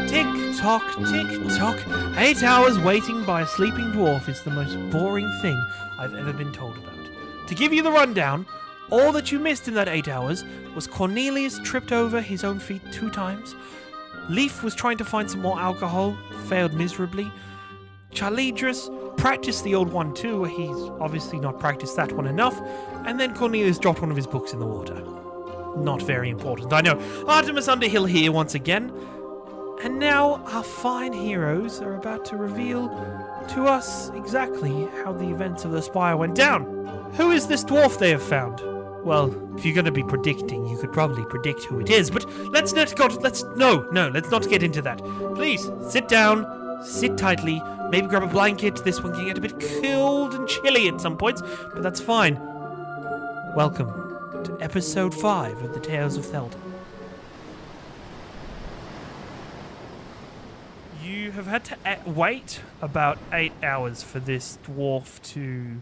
Tick-tock, tick-tock. 8 hours waiting by a sleeping dwarf is the most boring thing I've ever been told about. To give you the rundown, all that you missed in that 8 hours was Cornelius tripped over his own feet 2 times. Lief was trying to find some more alcohol, failed miserably. Charlidros practiced the old one too, he's obviously not practiced that one enough. And then Cornelius dropped one of his books in the water. Not very important, I know. Artemis Underhill here once again. And now our fine heroes are about to reveal to us exactly how the events of the Spire went down. Who is this dwarf they have found? Well, if you're going to be predicting, you could probably predict who it is, but let's not get into that. Please, sit down, sit tightly, maybe grab a blanket. This one can get a bit cold and chilly at some points, but that's fine. Welcome to episode 5 of the Tales of Theldan. You have had to wait about 8 hours for this dwarf to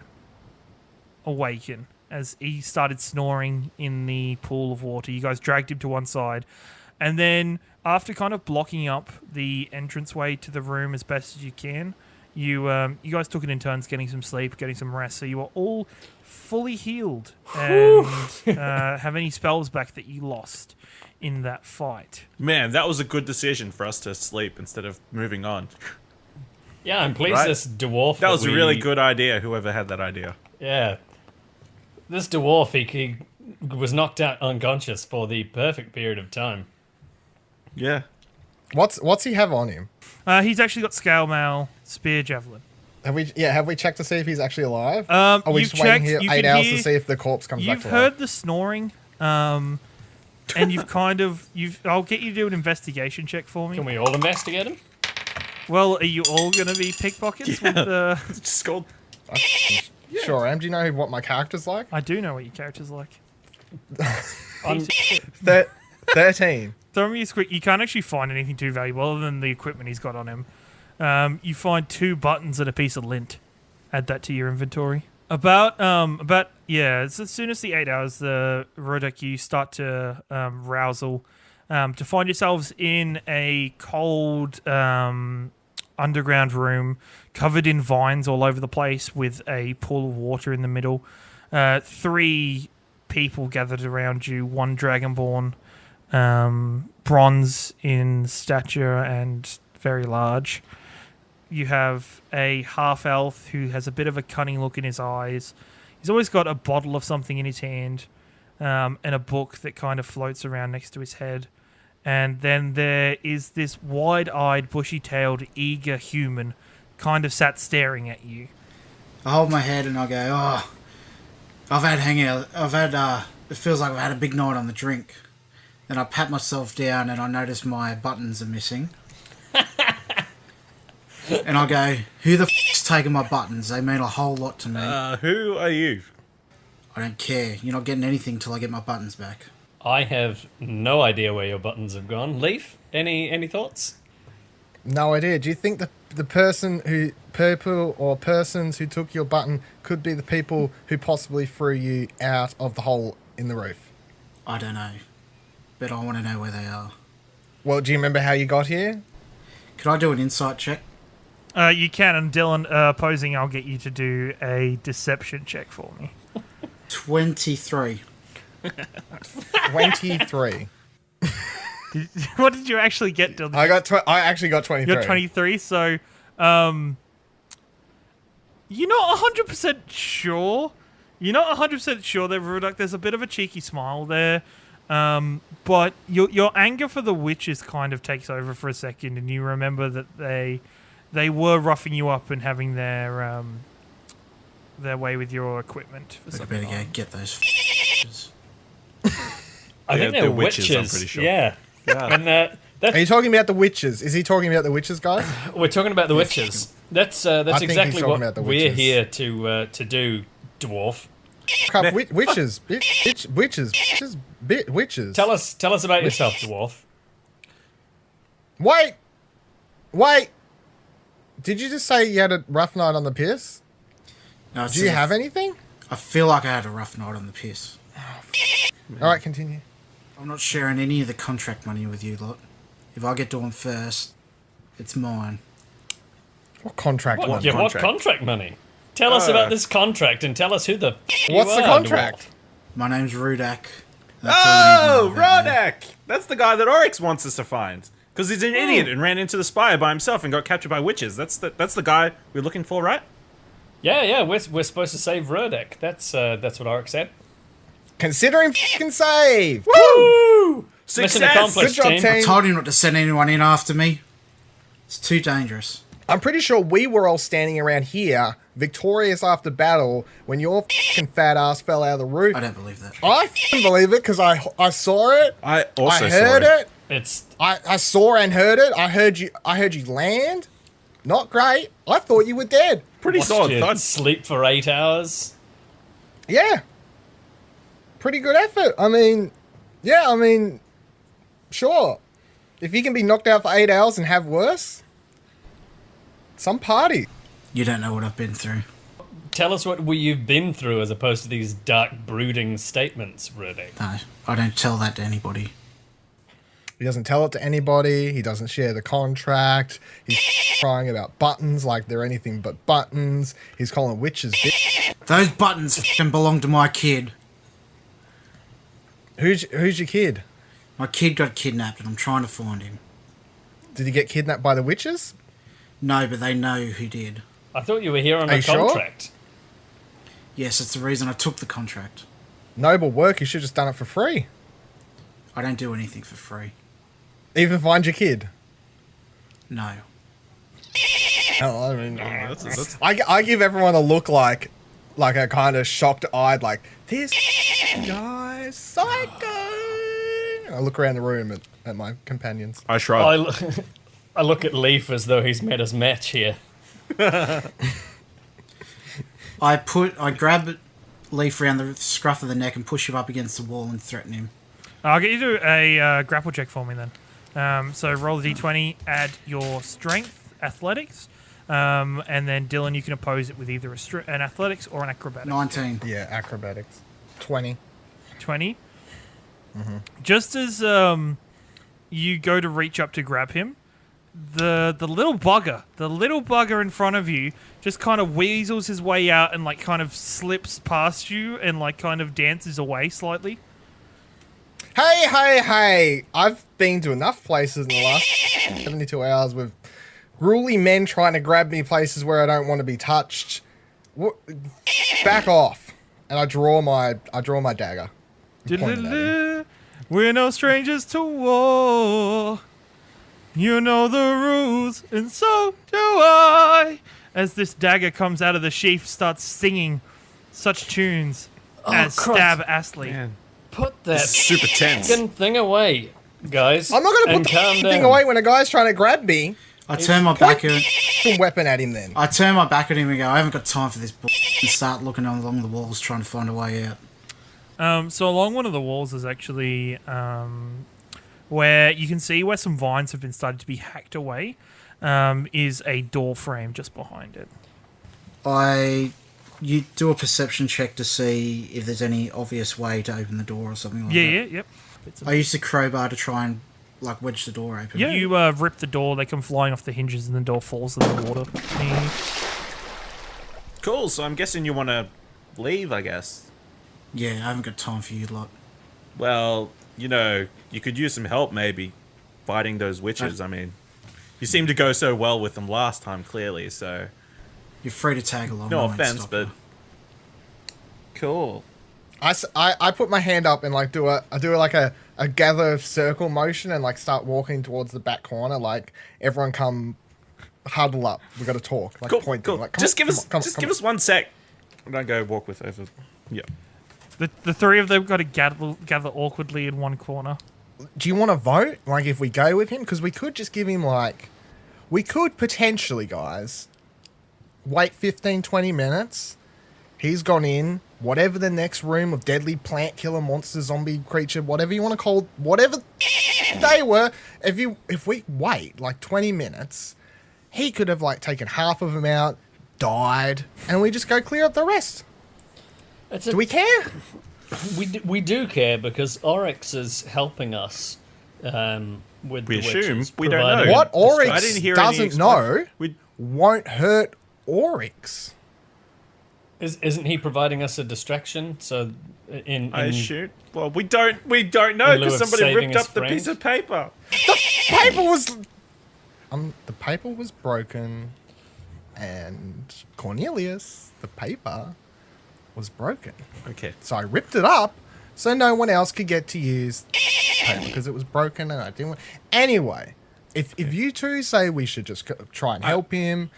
awaken as he started snoring in the pool of water. You guys dragged him to one side, and then after kind of blocking up the entranceway to the room as best as you can, you guys took it in turns getting some sleep, getting some rest, so you are all fully healed and have any spells back that you lost in that fight. Man, that was a good decision for us to sleep instead of moving on. Yeah, I'm pleased this dwarf... That was a really good idea, whoever had that idea. Yeah. This dwarf, he was knocked out unconscious for the perfect period of time. Yeah. What's he have on him? He's actually got scale mail, spear, javelin. Have we checked to see if he's actually alive? Are we just waiting here 8 hours to see if the corpse comes back to life? You've heard the snoring, and I'll get you to do an investigation check for me. Can we all investigate him? Well, are you all going to be pickpockets with the... Just called... Sure am. Do you know what my character's like? I do know what your character's like. 13. Throw me a quick. You can't actually find anything too valuable other than the equipment he's got on him. You find 2 buttons and a piece of lint. Add that to your inventory. As soon as the 8 hours, the Rodek, you start to rousel to find yourselves in a cold underground room covered in vines all over the place with a pool of water in the middle. 3 people gathered around you, 1 dragonborn, bronze in stature and very large. You have a half-elf who has a bit of a cunning look in his eyes. He's always got a bottle of something in his hand, and a book that kind of floats around next to his head. And then there is this wide-eyed, bushy-tailed, eager human kind of sat staring at you. I hold my head and I go, it feels like I've had a big night on the drink. Then I pat myself down and I notice my buttons are missing. And I go, who the f***'s taking my buttons? They mean a whole lot to me. Who are you? I don't care. You're not getting anything till I get my buttons back. I have no idea where your buttons have gone. Leaf, any thoughts? No idea. Do you think the persons who took your button could be the people who possibly threw you out of the hole in the roof? I don't know. But I want to know where they are. Well, do you remember how you got here? Could I do an insight check? You can, and Dylan, opposing, I'll get you to do a deception check for me. 23. 23. What did you actually get, Dylan? I actually got 23. You're 23, so you're not 100% sure. You're not 100% sure that Rudak, there's a bit of a cheeky smile there. But your anger for the witches kind of takes over for a second, and you remember that they were roughing you up and having their way with your equipment. For I better go get those f***ers. I think they're witches. I'm pretty sure. Yeah. And are you talking about the witches? Is he talking about the witches, guys? We're talking about the witches. That's exactly what we're here to do, dwarf. Witches. Witches. Tell us about yourself, dwarf. Wait. Did you just say you had a rough night on the piss? No, do you have anything? I feel like I had a rough night on the piss. All right, continue. I'm not sharing any of the contract money with you lot. If I get to them first, It's mine. What contract What, one? yeah, what contract money? Tell us about this contract and tell us who the f- you What's the are, contract? My name's Rudak. That's all you Oh, need to know about me. Rodek! That's the guy that Oryx wants us to find. Because he's an idiot and ran into the spire by himself and got captured by witches. That's the guy we're looking for, right? Yeah, we're supposed to save Rurdek. That's what Auric said. Consider him f***ing saved. Woo! Success! Mission accomplished, Good job, team. team. I told him not to send anyone in after me. It's too dangerous. I'm pretty sure we were all standing around here, victorious after battle, when your f***ing fat ass fell out of the roof. I don't believe that. I f***ing believe it because I saw it. I also I heard saw it. It's I saw and heard it. I heard you land. Not great. I thought you were dead. Pretty watched solid you thud. sleep for 8 hours. Yeah. Pretty good effort. Sure. If you can be knocked out for 8 hours and have worse, some party. You don't know what I've been through. Tell us what you've been through as opposed to these dark, brooding statements, Rurdek. No, I don't tell that to anybody. He doesn't tell it to anybody. He doesn't share the contract. He's crying about buttons like they're anything but buttons. He's calling witches bitch. Those buttons f***ing belong to my kid. Who's your kid? My kid got kidnapped and I'm trying to find him. Did he get kidnapped by the witches? No, but they know who did. I thought you were here on Are a you sure? contract. Yes, it's the reason I took the contract. Noble work. You should have just done it for free. I don't do anything for free. Even find your kid. No. Oh, I mean, That's I give everyone a look like a kind of shocked eyed, like, this guy's psycho. And I look around the room at my companions. I shrug. I look at Lief as though he's met his match here. I grab Lief around the scruff of the neck and push him up against the wall and threaten him. I'll get you to do a grapple check for me then. So roll a d20, add your strength, athletics, and then Dylan, you can oppose it with either an athletics or an acrobatics. 19. Yeah, acrobatics. 20. 20. Just as you go to reach up to grab him, the little bugger in front of you just kind of weasels his way out and like kind of slips past you and like kind of dances away slightly. Hey! I've been to enough places in the last 72 hours with gruely men trying to grab me places where I don't want to be touched. Back off. And I draw my dagger. and point it at him. We're no strangers to war. You know the rules, and so do I. As this dagger comes out of the sheath, starts singing such tunes as Christ. Stab Astley. Man, Put that this is super tense. fucking thing away, guys. I'm not going to and put calm the down. thing away when a guy's trying to grab me. I turn my back at Weapon at him then. I turn my back at him and go, I haven't got time for this bullshit, and start looking along the walls trying to find a way out. So along one of the walls is actually where you can see where some vines have been started to be hacked away. Is a door frame just behind it. You do a perception check to see if there's any obvious way to open the door or something like that. Yep. I used the crowbar to try and wedge the door open. Yeah. You rip the door, they come flying off the hinges, and the door falls in the water. Cool, so I'm guessing you want to leave, I guess. Yeah, I haven't got time for you lot. Well, you could use some help maybe fighting those witches. I mean, you seemed to go so well with them last time, clearly, so... You're free to tag along. No I won't offense, stop but... you. Cool. I put my hand up and like do a gather circle motion and like start walking towards the back corner. Like everyone come huddle up. We got to talk. Like Cool, pointing. cool. Like, Just give come us 1 sec. Don't go walk with over... Yeah. The three of them got to gather awkwardly in one corner. Do you want to vote? Like if we go with him, because we could just give him like, we could potentially, guys, wait 15, 20 minutes. He's gone in. Whatever the next room of deadly plant killer monster zombie creature, whatever you want to call, whatever they were. If we wait like 20 minutes, he could have like taken half of them out, died, and we just go clear up the rest. Do we care? We do care because Oryx is helping us With We the assume. witches We don't know. providing What I Oryx didn't hear doesn't any know We, won't hurt Oryx. Isn't he providing us a distraction? So, I assume. Well, we don't know in lieu because of somebody saving ripped his up the friend? piece of paper. The paper was broken, and Cornelius, the paper, was broken. Okay. So I ripped it up so no one else could get to use paper because it was broken and I didn't want... Anyway, if you two say we should just try and help him...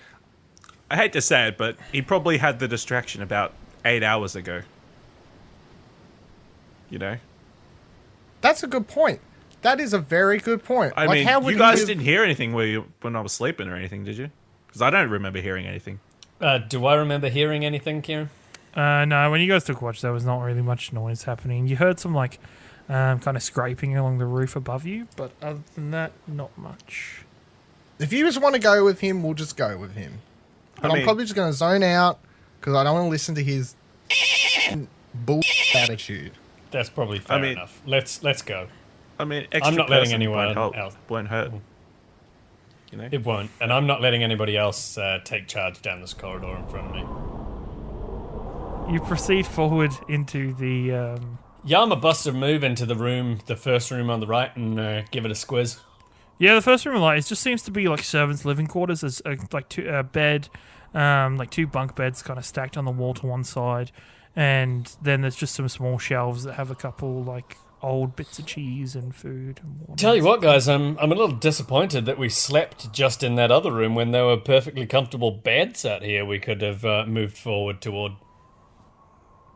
I hate to say it, but he probably had the distraction about 8 hours ago. You know? That's a good point. That is a very good point. I like, mean, how would you he guys have- didn't hear anything when I was sleeping or anything, did you? Because I don't remember hearing anything. Do I remember hearing anything, Kieran? No, when you guys took watch, there was not really much noise happening. You heard some kind of scraping along the roof above you, but other than that, not much. If you just want to go with him, we'll just go with him. But I I'm mean- probably just going to zone out because I don't want to listen to his bull attitude. That's probably fair mean- enough. Let's go. I mean, extra not letting person anyone won't help. else. Won't hurt. You know? It won't, and I'm not letting anybody else take charge down this corridor in front of me. You proceed forward into the... Yama Buster move into the first room on the right, and give it a squiz. Yeah, the first room on the right, it just seems to be like servants' living quarters. There's a bed, like two bunk beds kind of stacked on the wall to one side, and then there's just some small shelves that have a couple like old bits of cheese and food and water. Tell you what, guys, I'm a little disappointed that we slept just in that other room when there were perfectly comfortable beds out here we could have moved forward toward.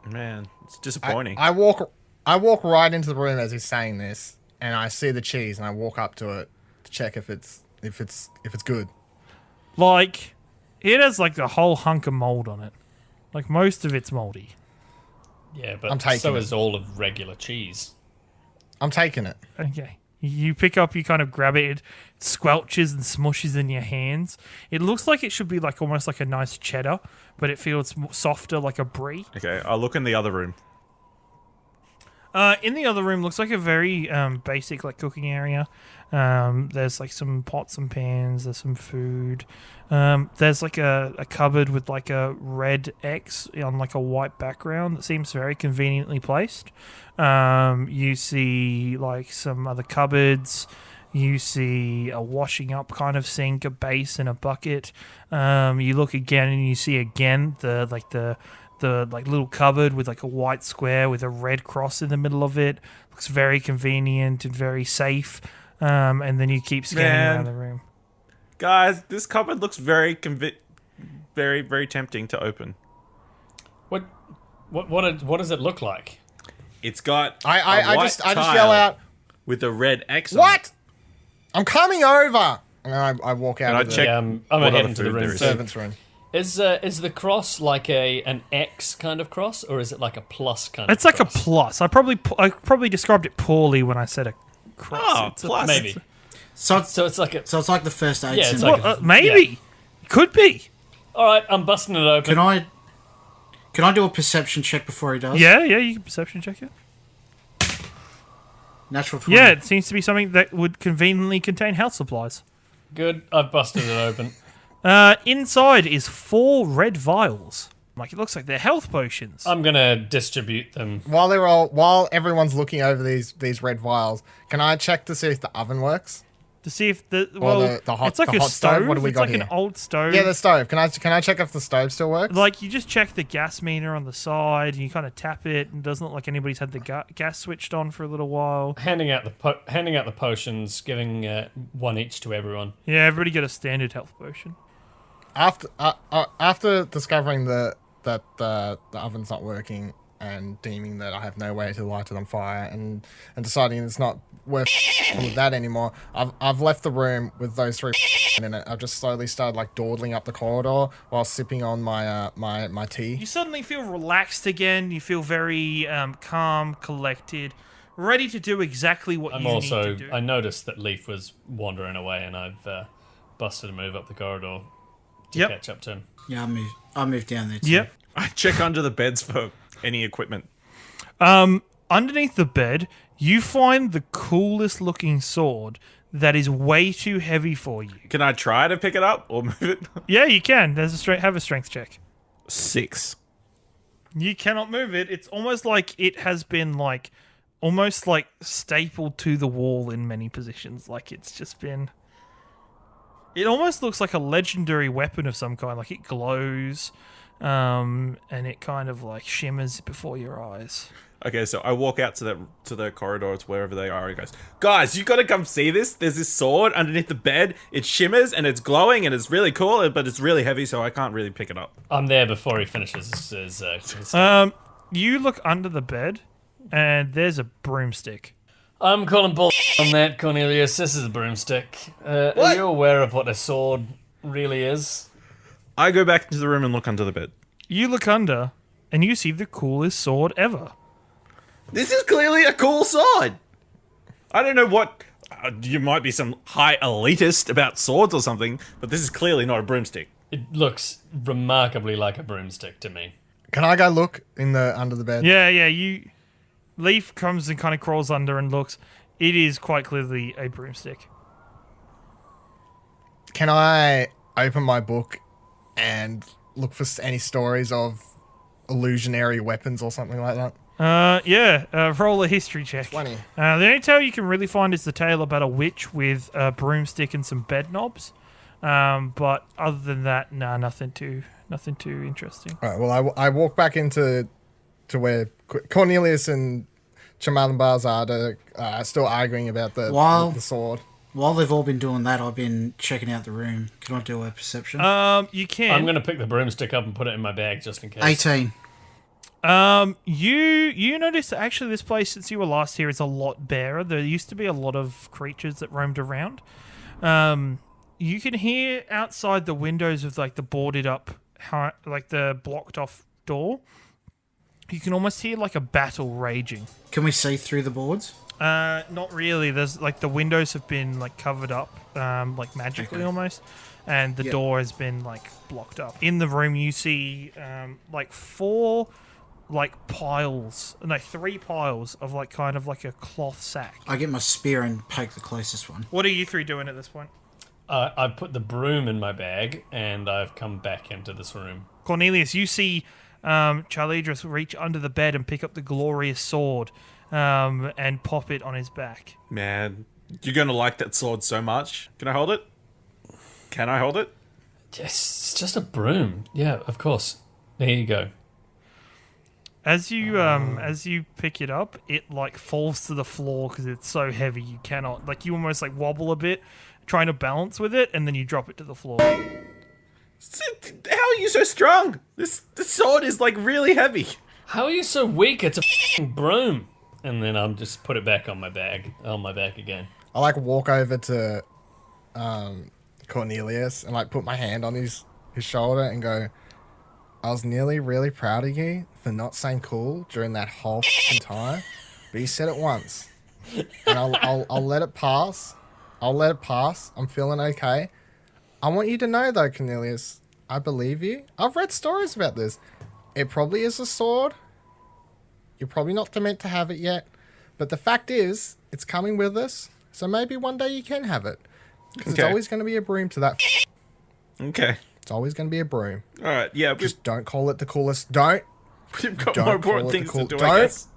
Man, it's disappointing. I walk right into the room as he's saying this, and I see the cheese, and I walk up to it to check if it's good. Like, it has like a whole hunk of mold on it. Like most of it's moldy. Yeah, I'm but taking so it. is all of regular cheese. I'm taking it. Okay. You pick up, you kind of grab it, it squelches and smushes in your hands. It looks like it should be like almost like a nice cheddar, but it feels softer like a brie. Okay, I'll look in the other room. In the other room, looks like a very basic like cooking area. There's like some pots and pans. There's some food. There's like a cupboard with like a red X on like a white background that seems very conveniently placed. You see like some other cupboards. You see a washing up kind of sink, a basin, a bucket. You look again and you see again the little cupboard with like a white square with a red cross in the middle of it. Looks very convenient and very safe. And then you keep scanning around the room. Guys, this cupboard looks very very tempting to open. What does it look like? It's got I just yell out, with a red X on "What? it. I'm coming over!" And then I walk out And I of the check- Yeah, I'm what heading other into the food room. there is. servants' room. Is the cross like an X kind of cross, or is it like a plus kind It's of like cross? a plus. I probably described it poorly when I said a cross. Oh, It's a- plus. Maybe. So So it's like a... it's like the first aid Yeah, it's symbol. like Well, maybe. Could be. Alright, I'm busting it open. Can I do a perception check before he does? Yeah, you can perception check it. Natural 20. Yeah, it seems to be something that would conveniently contain health supplies. Good, I've busted it open. Inside is 4 red vials. Like, it looks like they're health potions. I'm gonna distribute them. While everyone's looking over these red vials, can I check to see if the oven works? to see if the the hot- it's like the a hot stove? stove. What do we it's got like here? an old stove. Yeah, the stove. Can I check if the stove still works? Like, you just check the gas meter on the side, and you kind of tap it, and it doesn't look like anybody's had the gas switched on for a little while. Handing out the potions, giving one each to everyone. Yeah, everybody get a standard health potion. After discovering that the oven's not working and deeming that I have no way to light it on fire and deciding it's not worth with that anymore, I've left the room with those 3 in it. I've just slowly started like dawdling up the corridor while sipping on my my tea. You suddenly feel relaxed again. You feel very calm, collected, ready to do exactly what you need to do. I noticed that Lief was wandering away, and I've busted a move up the corridor to Yep. catch up to him. Yeah, I moved down there too. Yep. I check under the beds for any equipment. Underneath the bed, You find the coolest looking sword that is way too heavy for you. Can I try to pick it up or move it? Yeah, you can. Have a strength check. 6. You cannot move it. It's almost like it has been almost like stapled to the wall in many positions. Like it's just been. It almost looks like a legendary weapon of some kind. Like it glows, and it kind of like shimmers before your eyes. Okay, so I walk out to the corridors, wherever they are, and goes, guys, you gotta come see this. There's this sword underneath the bed. It shimmers and it's glowing and it's really cool, but it's really heavy, so I can't really pick it up. I'm there before he finishes his You look under the bed, and there's a broomstick. I'm calling bull on that, Cornelius. This is a broomstick. Are you aware of what a sword really is? I go back into the room and look under the bed. You look under, and you see the coolest sword ever. This is clearly a cool sword. I don't know what... you might be some high elitist about swords or something, but this is clearly not a broomstick. It looks remarkably like a broomstick to me. Can I go look under the bed? Yeah. Lief comes and kind of crawls under and looks. It is quite clearly a broomstick. Can I open my book and look for any stories of illusionary weapons or something like that? Roll a history check. 20. The only tale you can really find is the tale about a witch with a broomstick and some bed knobs. But other than that, nothing too interesting. All right, well, I walk back to where Cornelius and Charlidros are still arguing about the sword. While they've all been doing that, I've been checking out the room. Can I do a perception? You can. I'm going to pick the broomstick up and put it in my bag just in case. 18. You notice that actually this place, since you were last here, is a lot barer. There used to be a lot of creatures that roamed around. You can hear outside the windows of like the boarded up, like the blocked off door. You can almost hear like a battle raging. Can we see through the boards? Not really. There's like the windows have been like covered up, like magically almost, and the door has been like blocked up. In the room, you see like 4 like piles, no, 3 piles of like kind of like a cloth sack. I get my spear and poke the closest one. What are you 3 doing at this point? I've put the broom in my bag and I've come back into this room. Cornelius, you see Charlidros reach under the bed and pick up the glorious sword and pop it on his back. Man, you're going to like that sword so much. Can I hold it? Can I hold it? Yes, it's just a broom. Yeah, of course. There you go. As you pick it up, it like falls to the floor because it's so heavy you cannot, like, you almost like wobble a bit trying to balance with it, and then you drop it to the floor. How are you so strong? This sword is like really heavy. How are you so weak? It's a f***ing broom. And then I'll just put it back on my back again. I like walk over to Cornelius and like put my hand on his shoulder and go, I was nearly really proud of you for not saying cool during that whole f***ing time, but you said it once, and I'll let it pass. I'll let it pass. I'm feeling okay. I want you to know though, Cornelius, I believe you. I've read stories about this. It probably is a sword. You're probably not meant to have it yet, but the fact is, it's coming with us. So maybe one day you can have it, because it's always going to be a broom to that. Okay. It's always going to be a broom. All right. Yeah. Just don't call it the coolest. We've got more important things to do. I guess.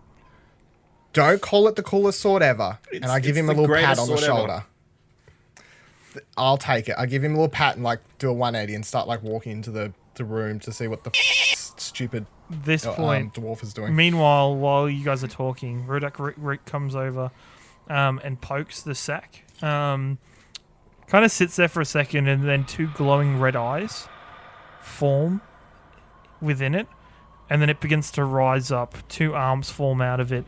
Don't call it the coolest sword ever. And I give him a little pat on the shoulder. I'll take it. I give him a little pat and like do a 180 and start like walking into the room to see what the stupid dwarf is doing. Meanwhile, while you guys are talking, Rick comes over and pokes the sack. Kind of sits there for a second, and then 2 glowing red eyes form within it, and then it begins to rise up. 2 arms form out of it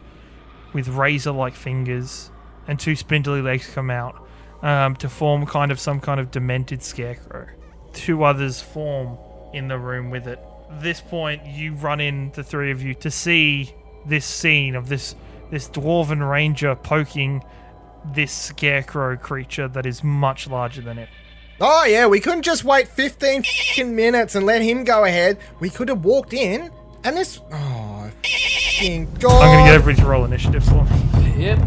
with razor-like fingers, and 2 spindly legs come out to form kind of some kind of demented scarecrow. 2 others form in the room with it. At this point, you run in, the 3 of you, to see this scene of this dwarven ranger poking this scarecrow creature that is much larger than it. Oh yeah, we couldn't just wait 15 f***ing minutes and let him go ahead. We could have walked in and this... Oh, f***ing God. I'm going to get everybody to roll initiative for me. Yep.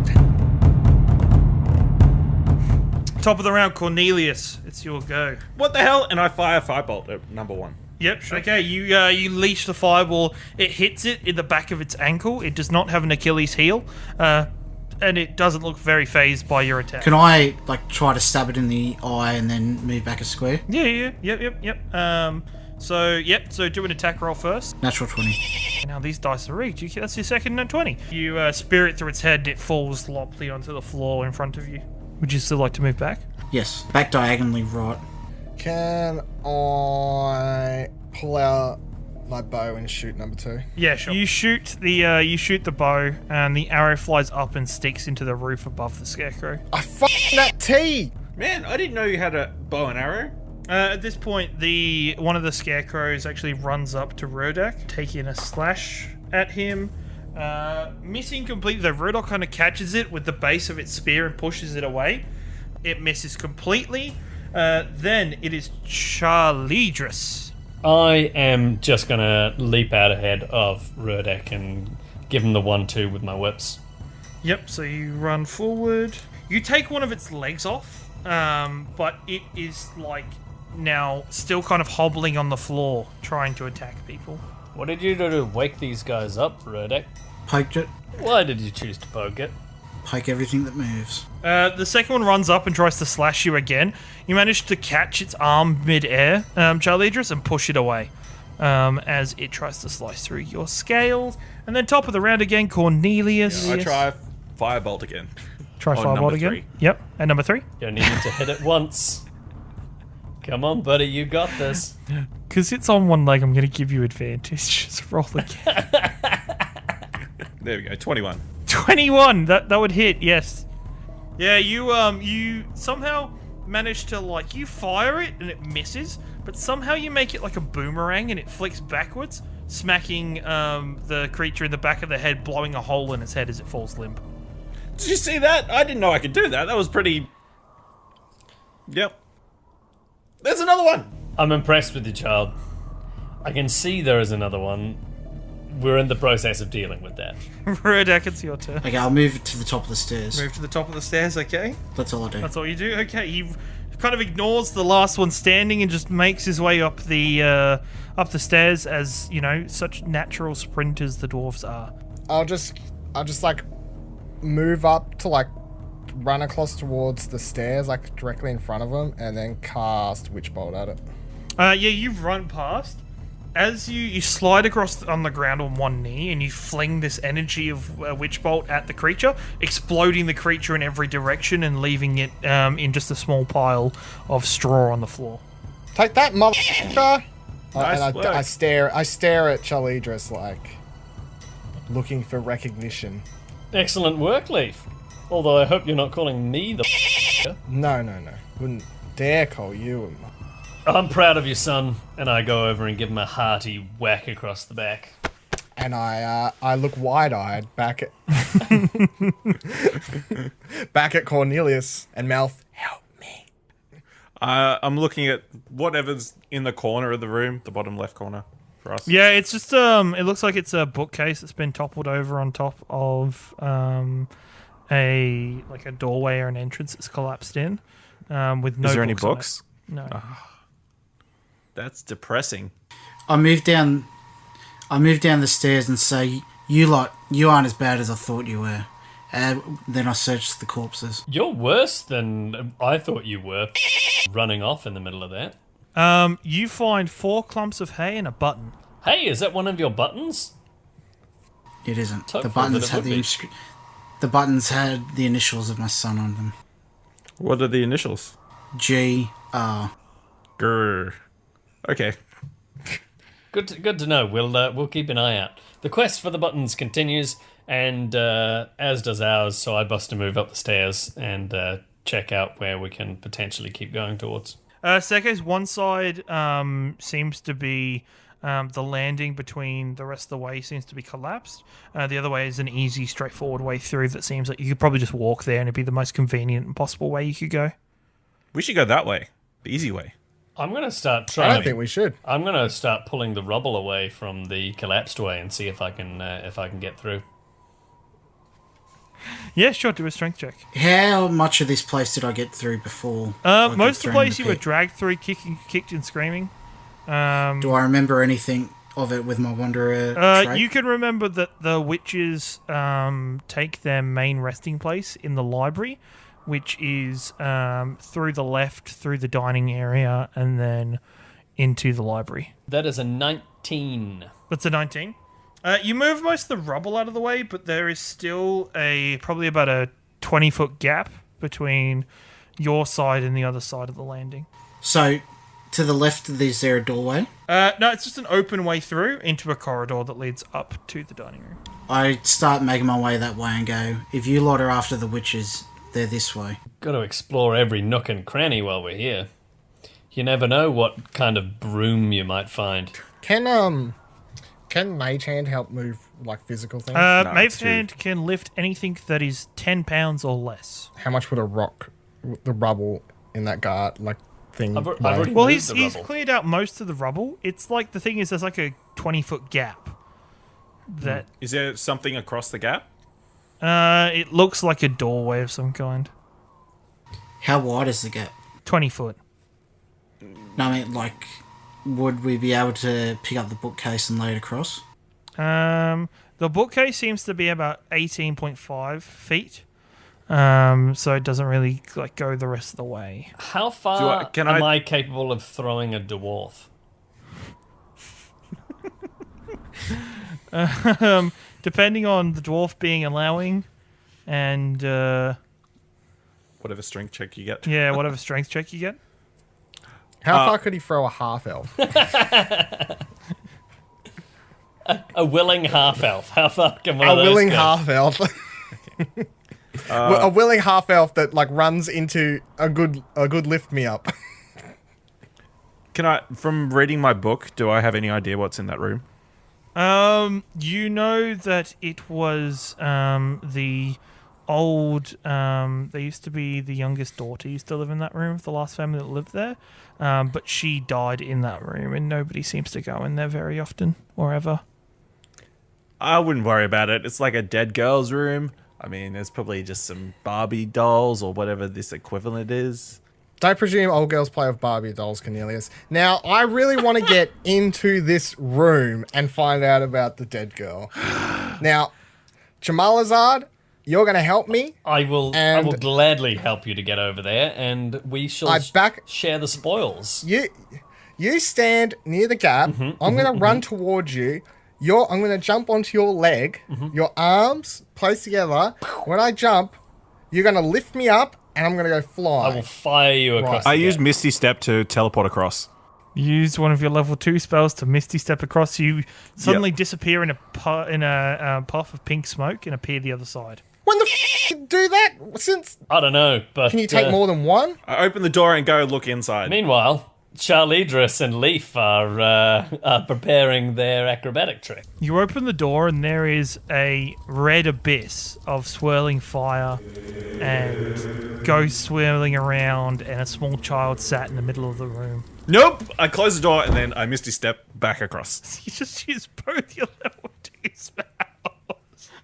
Top of the round, Cornelius. It's your go. What the hell? And I fire firebolt at number 1. Yep. Sure. Okay. You leash the fireball. It hits it in the back of its ankle. It does not have an Achilles heel, and it doesn't look very phased by your attack. Can I try to stab it in the eye and then move back a square? Yeah. Yep. So do an attack roll first. Natural 20. Now these dice are rigged. That's your second nat 20. You spear it through its head. And it falls loppily onto the floor in front of you. Would you still like to move back? Yes, back diagonally right. Can I pull out my bow and shoot number 2? Yeah, sure. You shoot the bow, and the arrow flies up and sticks into the roof above the scarecrow. I fucking that T! Man, I didn't know you had a bow and arrow. At this point, one of the scarecrows actually runs up to Rodak, taking a slash at him. Missing completely. The Rodok kind of catches it with the base of its spear and pushes it away. It misses completely. Then it is Charlidros. I am just gonna leap out ahead of Rodak and give him the 1-2 with my whips. Yep, so you run forward. You take one of its legs off, but it is now still kind of hobbling on the floor, trying to attack people. What did you do to wake these guys up, Rodak? Poked it. Why did you choose to poke it? Poke everything that moves. The second one runs up and tries to slash you again. You manage to catch its arm mid-air, Charlidros, and push it away as it tries to slice through your scales. And then top of the round again, Cornelius. I try firebolt again. Try on firebolt number again. 3. Yep, and number 3. You only need to hit it once. Come on, buddy, you got this. Because it's on one leg, I'm going to give you advantage. Just roll again. There we go, 21. 21. That would hit. Yes. Yeah. You somehow manage to you fire it and it misses, but somehow you make it like a boomerang and it flicks backwards, smacking the creature in the back of the head, blowing a hole in its head as it falls limp. Did you see that? I didn't know I could do that. That was pretty... Yep. There's another one! I'm impressed with you, child. I can see there is another one. We're in the process of dealing with that. Rodak, it's your turn. Okay, I'll move it to the top of the stairs. Move to the top of the stairs. Okay. That's all I do. That's all you do. Okay. He kind of ignores the last one standing and just makes his way up the stairs as such natural sprinters the dwarves are. I'll just move up to run across towards the stairs directly in front of him and then cast Witch Bolt at it. Yeah, you run past. As you slide across on the ground on one knee and you fling this energy of Witch Bolt at the creature, exploding the creature in every direction and leaving it in just a small pile of straw on the floor. Take that, motherfucker! Nice work. I stare at Charlidros looking for recognition. Excellent work, Lief. Although I hope you're not calling me the No. Wouldn't dare call you a I'm proud of you, son. And I go over and give him a hearty whack across the back. And I look wide-eyed back at Cornelius and mouth, help me. I'm looking at whatever's in the corner of the room, the bottom left corner for us. Yeah, it's just it looks like it's a bookcase that's been toppled over on top of a doorway or an entrance that's collapsed in with no. Is there any books on books? it. No. That's depressing. I move down the stairs and say, you aren't as bad as I thought you were. Then I search the corpses. You're worse than I thought you were. Running off in the middle of that. You find 4 clumps of hay and a button. Hey, is that one of your buttons? It isn't. Hopeful The buttons that it had would the buttons had the initials of my son on them. What are the initials? GR. Grr. Okay. Good to know. We'll keep an eye out. The quest for the buttons continues, and as does ours. So I bust a move up the stairs and check out where we can potentially keep going towards. Staircase, one side seems to be the landing between the rest of the way seems to be collapsed. The other way is an easy, straightforward way through that seems like you could probably just walk there and it'd be the most convenient and possible way you could go. We should go that way. The easy way. I'm going to start I trying. don't think we should. I'm going to start pulling the rubble away from the collapsed way and see if I can get through. Yeah, sure. Do a strength check. How much of this place did I get through before? I got Most of the thrown in place you were pit? dragged through, kicked and screaming. Do I remember anything of it with my Wanderer trait? You can remember that the witches take their main resting place in the library, which is through the left, through the dining area, and then into the library. That is a 19. That's a 19. You move most of the rubble out of the way, but there is still probably about a 20-foot gap between your side and the other side of the landing. So, to the left, is there a doorway? No, it's just an open way through into a corridor that leads up to the dining room. I start making my way that way and go, if you lot are after the witches, they're this way. Got to explore every nook and cranny while we're here. You never know what kind of broom you might find. Can Mage Hand help move like physical things? Mage Hand can lift anything that is 10 pounds or less. How much would a rock, the rubble in that guard like thing? I've weigh? already Well, moved he's the rubble. cleared out most of the rubble. It's like the thing is, there's like a 20-foot gap. That Is there something across the gap? it looks like a doorway of some kind. How wide is the gap? 20 foot. No, I mean, like, would we be able to pick up the bookcase and lay it across? The bookcase seems to be about 18.5 feet. So it doesn't really like go the rest of the way. How far can am I- I capable of throwing a dwarf? Depending on the dwarf being allowing, and Whatever strength check you get. yeah, whatever strength check you get. How far could he throw a half elf? A willing half elf. How far can one A of those willing go? half elf. A willing half elf that like runs into a good lift me up. Can I, from reading my book, do I have any idea what's in that room? You know that it was the old. There used to be the youngest daughter used to live in that room. The last family that lived there, but she died in that room, and nobody seems to go in there very often or ever. I wouldn't worry about it. It's like a dead girl's room. I mean, there's probably just some Barbie dolls or whatever this equivalent is. Don't presume old girls play with Barbie dolls, Cornelius. Now, I really want to get into this room and find out about the dead girl. Now, Jamalazard, you're going to help me. I will And- gladly help you to get over there, and we shall share the spoils. You stand near the gap. I'm going to run towards you. I'm going to jump onto your leg. Your arms placed together. When I jump, you're going to lift me up, and I'm going to go fly. I will fire you across I the use gap. Misty Step to teleport across. Use one of your level 2 spells to misty step across. You suddenly disappear in a puff of pink smoke and appear the other side. When the f*** you do that? Since I don't know, but... can you take more than one? I open the door and go look inside. Meanwhile, Charlidros and Lief are preparing their acrobatic trick. You open the door and there is a red abyss of swirling fire and ghosts swirling around and a small child sat in the middle of the room. Nope! I close the door and then I Misty Step back across. You just use both your level 2 spells.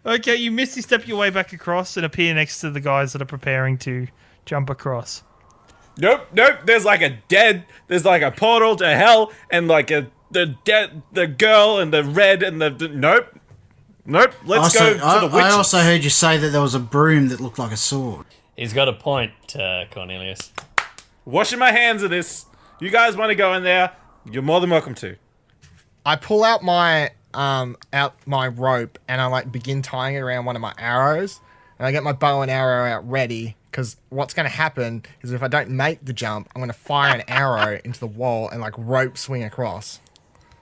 Okay, you misty step your way back across and appear next to the guys that are preparing to jump across. Nope. There's like a portal to hell and like the girl and the red and the nope. Let's go to the witches. I also heard you say that there was a broom that looked like a sword. He's got a point, Cornelius. Washing my hands of this. You guys want to go in there? You're more than welcome to. I pull out my rope and I like begin tying it around one of my arrows, and I get my bow and arrow out ready because what's going to happen is if I don't make the jump, I'm going to fire an arrow into the wall and like rope swing across.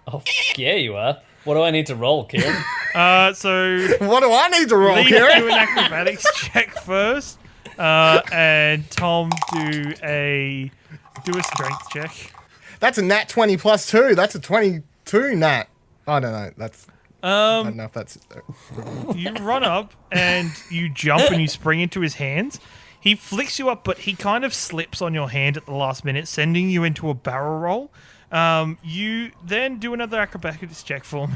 Oh, yeah, you are. What do I need to roll, Kieran? So What do I need to roll, Lee, Kieran? do an acrobatics check first, and Tom do a strength check. That's a nat 20 plus 2. That's a 22 nat. I don't know. I don't know if that's. You run up and you jump and you spring into his hands. He flicks you up, but he kind of slips on your hand at the last minute, sending you into a barrel roll. You then do another acrobatics check for me.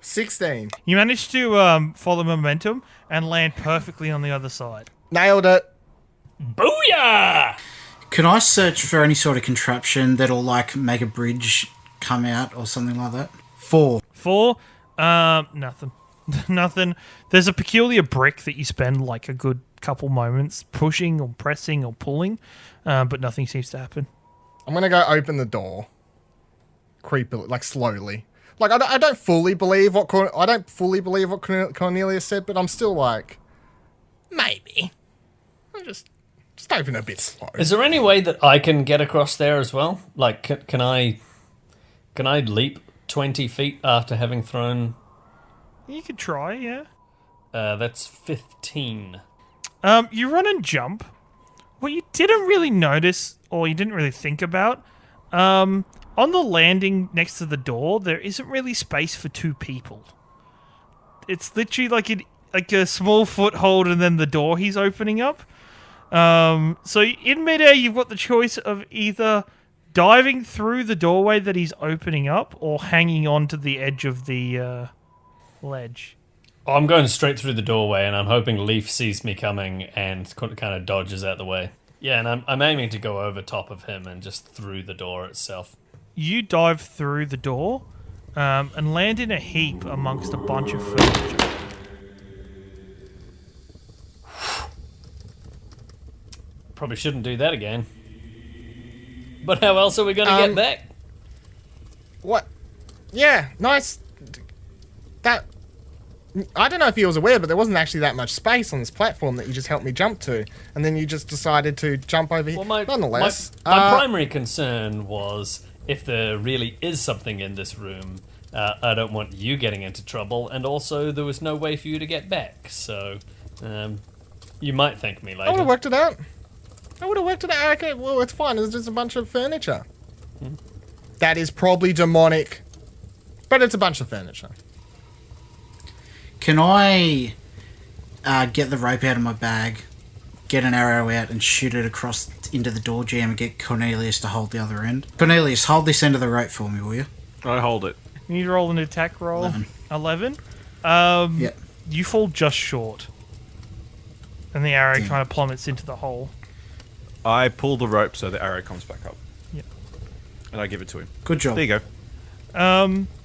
16. You manage to follow momentum and land perfectly on the other side. Nailed it. Booyah! Can I search for any sort of contraption that'll like make a bridge come out or something like that? 4. 4, nothing. Nothing. There's a peculiar brick that you spend like a good couple moments pushing or pressing or pulling, but nothing seems to happen. I'm gonna go open the door. Creepily, like slowly. Like I don't fully believe what Cornelius said, but I'm still like, maybe. I'll just open a bit slow. Is there any way that I can get across there as well? Like, can I leap 20 feet after having thrown? You could try, yeah. That's 15. You run and jump. What you didn't really notice, or you didn't really think about, on the landing next to the door, there isn't really space for 2 people. It's literally like a small foothold and then the door he's opening up. So in midair, you've got the choice of either diving through the doorway that he's opening up or hanging on to the edge of the ledge. I'm going straight through the doorway, and I'm hoping Lief sees me coming and kind of dodges out the way. Yeah, and I'm aiming to go over top of him and just through the door itself. You dive through the door and land in a heap amongst a bunch of furniture. Probably shouldn't do that again. But how else are we going to get back? What? Yeah, nice. That... I don't know if he was aware, but there wasn't actually that much space on this platform that you just helped me jump to, and then you just decided to jump over here. Well, Nonetheless, my primary concern was if there really is something in this room, I don't want you getting into trouble, and also there was no way for you to get back, so you might thank me later. I would have worked it out. Okay, well, it's fine. It's just a bunch of furniture. That is probably demonic, but it's a bunch of furniture. Can I get the rope out of my bag, get an arrow out, and shoot it across into the door jam and get Cornelius to hold the other end? Cornelius, hold this end of the rope for me, will you? I hold it. You need to roll an attack roll. 11. 11? Yep. You fall just short. And the arrow kind of plummets into the hole. I pull the rope so the arrow comes back up. Yep. And I give it to him. Good job. There you go.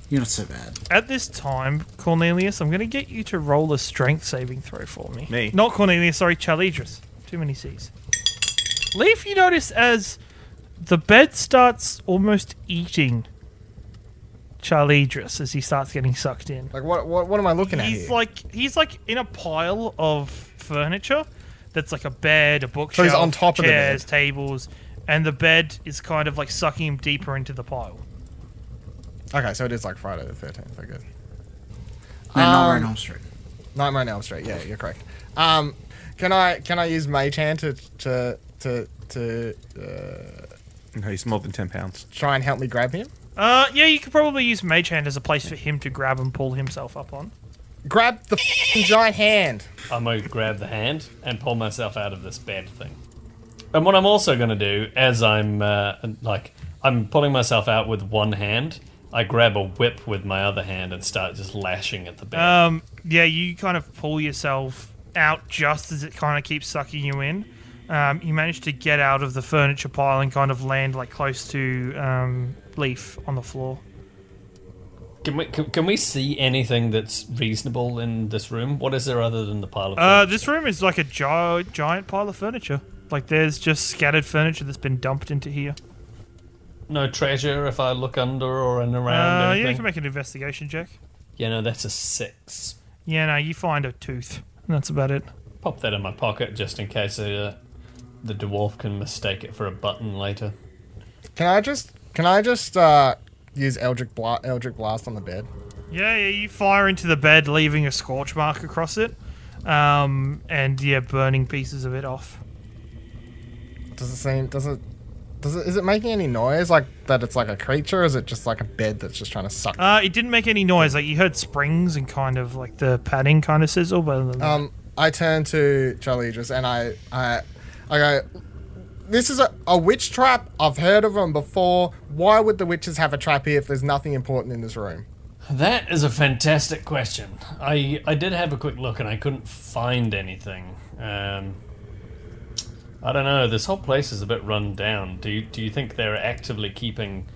You're not so bad. At this time, Cornelius, I'm going to get you to roll a strength saving throw for me. Me? Not Cornelius, sorry, Charlidros. Too many C's. Lief, you notice as the bed starts almost eating Charlidros as he starts getting sucked in. Like, what am I looking at here? He's like in a pile of furniture that's like a bed, a bookshelf, he's on top of the chairs, bed. tables, and the bed is kind of like sucking him deeper into the pile. Okay, so it is like Friday the 13th. Very good. No, Nightmare on Elm Street. Nightmare on Elm Street. Yeah, you're correct. Can I use Mage Hand to No, he's more than 10 pounds. try and help me grab him? Yeah, you could probably use Mage Hand as a place for him to grab and pull himself up on. Grab the giant hand. I'm going to grab the hand and pull myself out of this bed thing. And what I'm also going to do, as I'm pulling myself out with one hand, I grab a whip with my other hand and start just lashing at the bed. Yeah, you kind of pull yourself out just as it kind of keeps sucking you in. You manage to get out of the furniture pile and kind of land like close to Lief on the floor. Can we see anything that's reasonable in this room? What is there other than the pile of furniture? This room is like a giant pile of furniture. Like there's just scattered furniture that's been dumped into here. No treasure if I look under or in around anything? Yeah, you can make an investigation check. Yeah, no, that's a 6. Yeah, no, you find a tooth. And that's about it. Pop that in my pocket just in case the dwarf can mistake it for a button later. Can I just use Eldritch Blast on the bed? Yeah, you fire into the bed, leaving a scorch mark across it. And yeah, burning pieces of it off. Is it making any noise? Like that it's like a creature, or is it just like a bed that's just trying to suck? It didn't make any noise. Like you heard springs and kind of like the padding kind of sizzle, but other than that. I turn to Charlidros and I go, this is a witch trap. I've heard of them before. Why would the witches have a trap here if there's nothing important in this room? That is a fantastic question. I did have a quick look and I couldn't find anything. I don't know. This whole place is a bit run down. Do you think they're actively keeping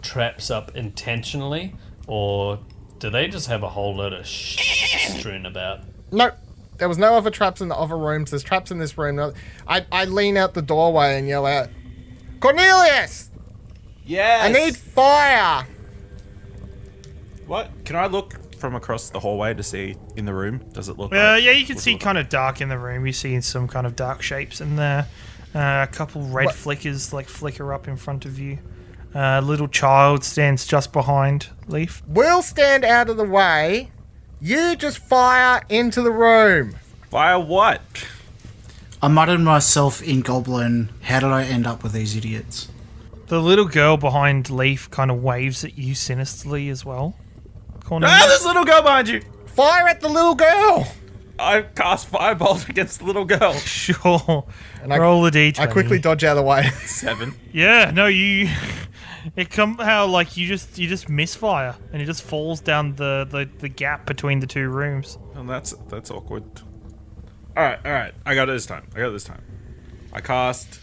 traps up intentionally, or do they just have a whole load of strewn about? No, there was no other traps in the other rooms. There's traps in this room. I lean out the doorway and yell out, Cornelius! Yes. I need fire! What? Can I look from across the hallway to see in the room? Does it look? Yeah, you can see kind of dark in the room. You see some kind of dark shapes in there. A couple red flickers flicker up in front of you. A little child stands just behind Lief. We'll stand out of the way. You just fire into the room. Fire what? I muttered myself in Goblin, how did I end up with these idiots? The little girl behind Lief kind of waves at you sinisterly as well. Cornelius. There's a little girl behind you. Fire at the little girl! I cast firebolt against the little girl. Sure. And Roll the d20. I quickly dodge out of the way. 7. Yeah, no, you... It somehow, you just misfire, and it just falls down the gap between the two rooms. And that's awkward. Alright. I got it this time. I cast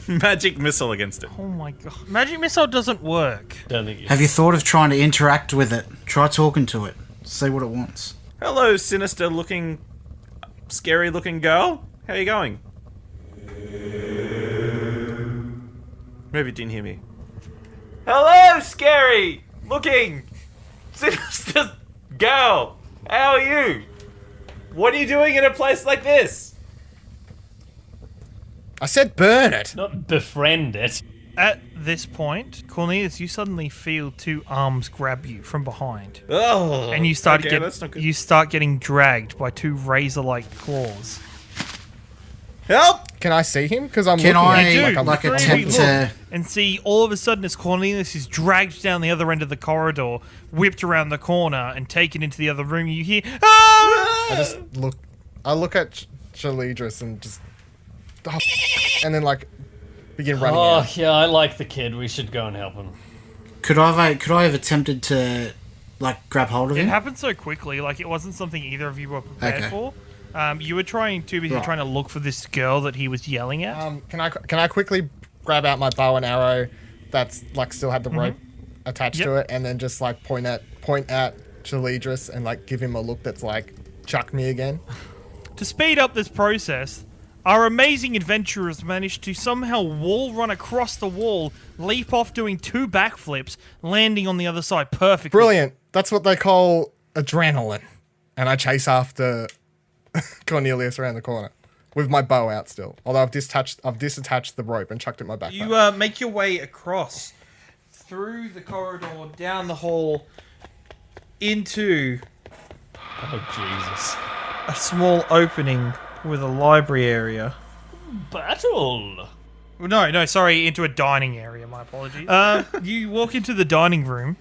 magic missile against it. Oh my god. Magic missile doesn't work. Don't think you. Have you thought of trying to interact with it? Try talking to it. See what it wants. Hello, sinister looking, scary looking girl. How you going? Maybe it didn't hear me. Hello, scary looking, sinister girl. How are you? What are you doing in a place like this? I said burn it. Not befriend it. At this point, Cornelius, you suddenly feel two arms grab you from behind. Oh, And you start that's not good. you start getting dragged by two razor-like claws. Help! Can I see him? Because I'm Can looking I, at him dude, like I'm like, Three attempt look to... and see all of a sudden as Cornelius is dragged down the other end of the corridor, whipped around the corner, and taken into the other room. You hear, "Ah!" I look at Charlidros and just... and then, begin running Oh, out. yeah, I like the kid. We should go and help him. Could I have attempted to, grab hold of It him? happened so quickly, it wasn't something either of you were prepared Okay. for. You were trying to look for this girl that he was yelling at. Can I quickly grab out my bow and arrow that's, still had the rope attached to it, and then just, point at Charlidros and, give him a look that's chuck me again? To speed up this process, our amazing adventurers managed to somehow wall run across the wall, leap off doing 2 backflips, landing on the other side perfectly. Brilliant. That's what they call adrenaline. And I chase after Cornelius around the corner with my bow out still. Although I've disattached the rope and chucked it in my backpack. You make your way across through the corridor, down the hall, into Oh, Jesus. a small opening with a library area. Battle! No, sorry, into a dining area. My apologies. You walk into the dining room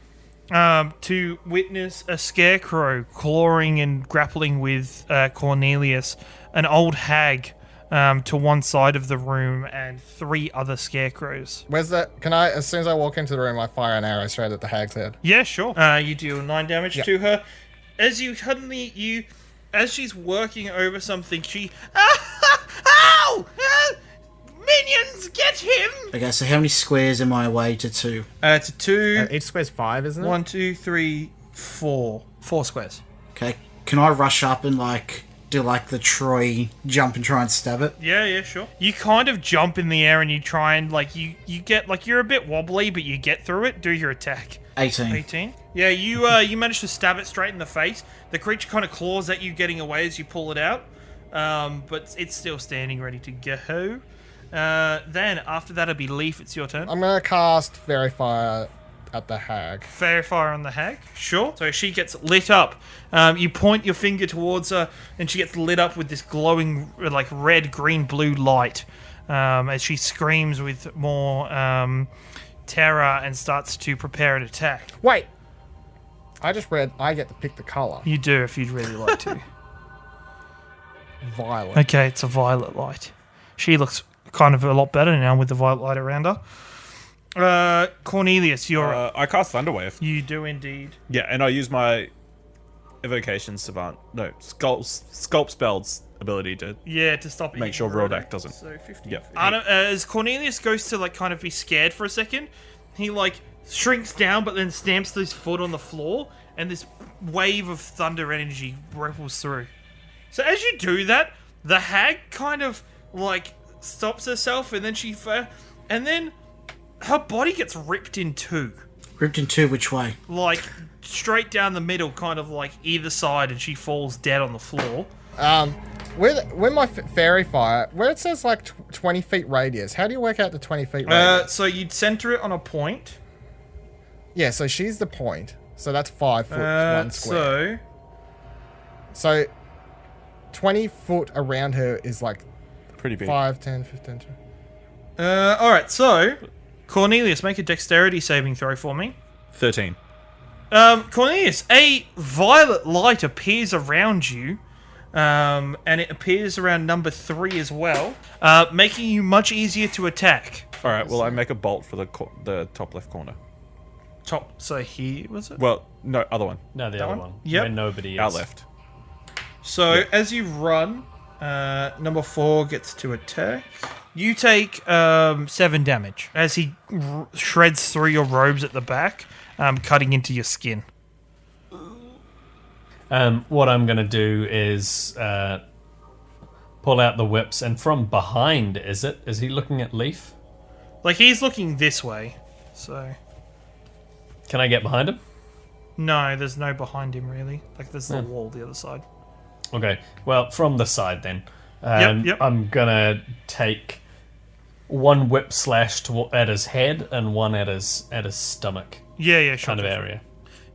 to witness a scarecrow clawing and grappling with Cornelius, an old hag to one side of the room, and 3 other scarecrows. Where's that? As soon as I walk into the room, I fire an arrow straight at the hag's head. Yeah, sure. You deal 9 damage to her. As she's working over something, she... Ow! Minions, get him! Okay, so how many squares am I away to 2? It's a 2, Each square's 5, isn't it? 1, 2, 3, 4. 4 squares. Okay, can I rush up and, do, the Troy jump and try and stab it? Yeah, sure. You kind of jump in the air and you try and, you get, you're a bit wobbly, but you get through it. Do your attack. 18. 18. Yeah, you manage to stab it straight in the face. The creature kind of claws at you, getting away as you pull it out. But it's still standing ready to go. Then, after that, it'll be Lief. It's your turn. I'm going to cast Fairy Fire at the hag. Fairy fire on the hag. Sure. So she gets lit up. You point your finger towards her, and she gets lit up with this glowing, red, green, blue light. As she screams with more terror and starts to prepare an attack. Wait! I just read I get to pick the colour. You do if you'd really like to. Violet. Okay, it's a violet light. She looks kind of a lot better now with the violet light around her. Cornelius, you're up. I cast Thunderwave. You do indeed. Yeah, and I use my Evocation Savant. No, Sculpt Spells ability to Yeah, to stop it. make sure Rodak doesn't. So 15. Yep. As Cornelius goes to like kind of be scared for a second, he like shrinks down, but then stamps his foot on the floor, and this wave of thunder energy ripples through. So as you do that, the hag kind of like stops herself, and then and then her body gets ripped in two, Ripped in two, which way? like straight down the middle, kind of like either side, and she falls dead on the floor. With my fairy fire, where it says like 20 feet radius, how do you work out the 20 feet radius? So you'd center it on a point. Yeah, so she's the point. So that's 5 foot, 1 square. So 20 foot around her is like Pretty big. 5, 10, 15, 20. Alright, so Cornelius, make a dexterity saving throw for me. 13. Cornelius, a violet light appears around you, and it appears around number 3 as well, making you much easier to attack. All right. Well, I make a bolt for the top left corner. So here was it? Well, no, other one. No, the That other one? one. Yep. Where nobody is. Out left. So as you run, number 4 gets to attack. You take 7 damage as he shreds through your robes at the back, cutting into your skin. What I'm going to do is pull out the whips, and from behind, is he looking at Lief? Like, he's looking this way, so... Can I get behind him? No, there's no behind him, really. Like, there's the wall the other side. Okay, well, from the side then. Yep. I'm going to take one whip slash at his head and one at his stomach Yeah, sure. kind of area.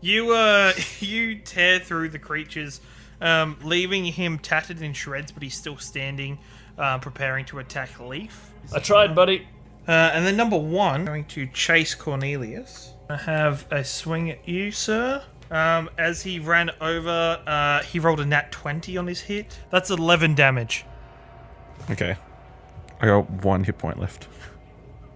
You tear through the creatures, leaving him tattered in shreds, but he's still standing, preparing to attack Lief. I tried, buddy. And then number 1, going to chase Cornelius. I have a swing at you, sir. As he ran over, he rolled a nat 20 on his hit. That's 11 damage. Okay. I got 1 hit point left.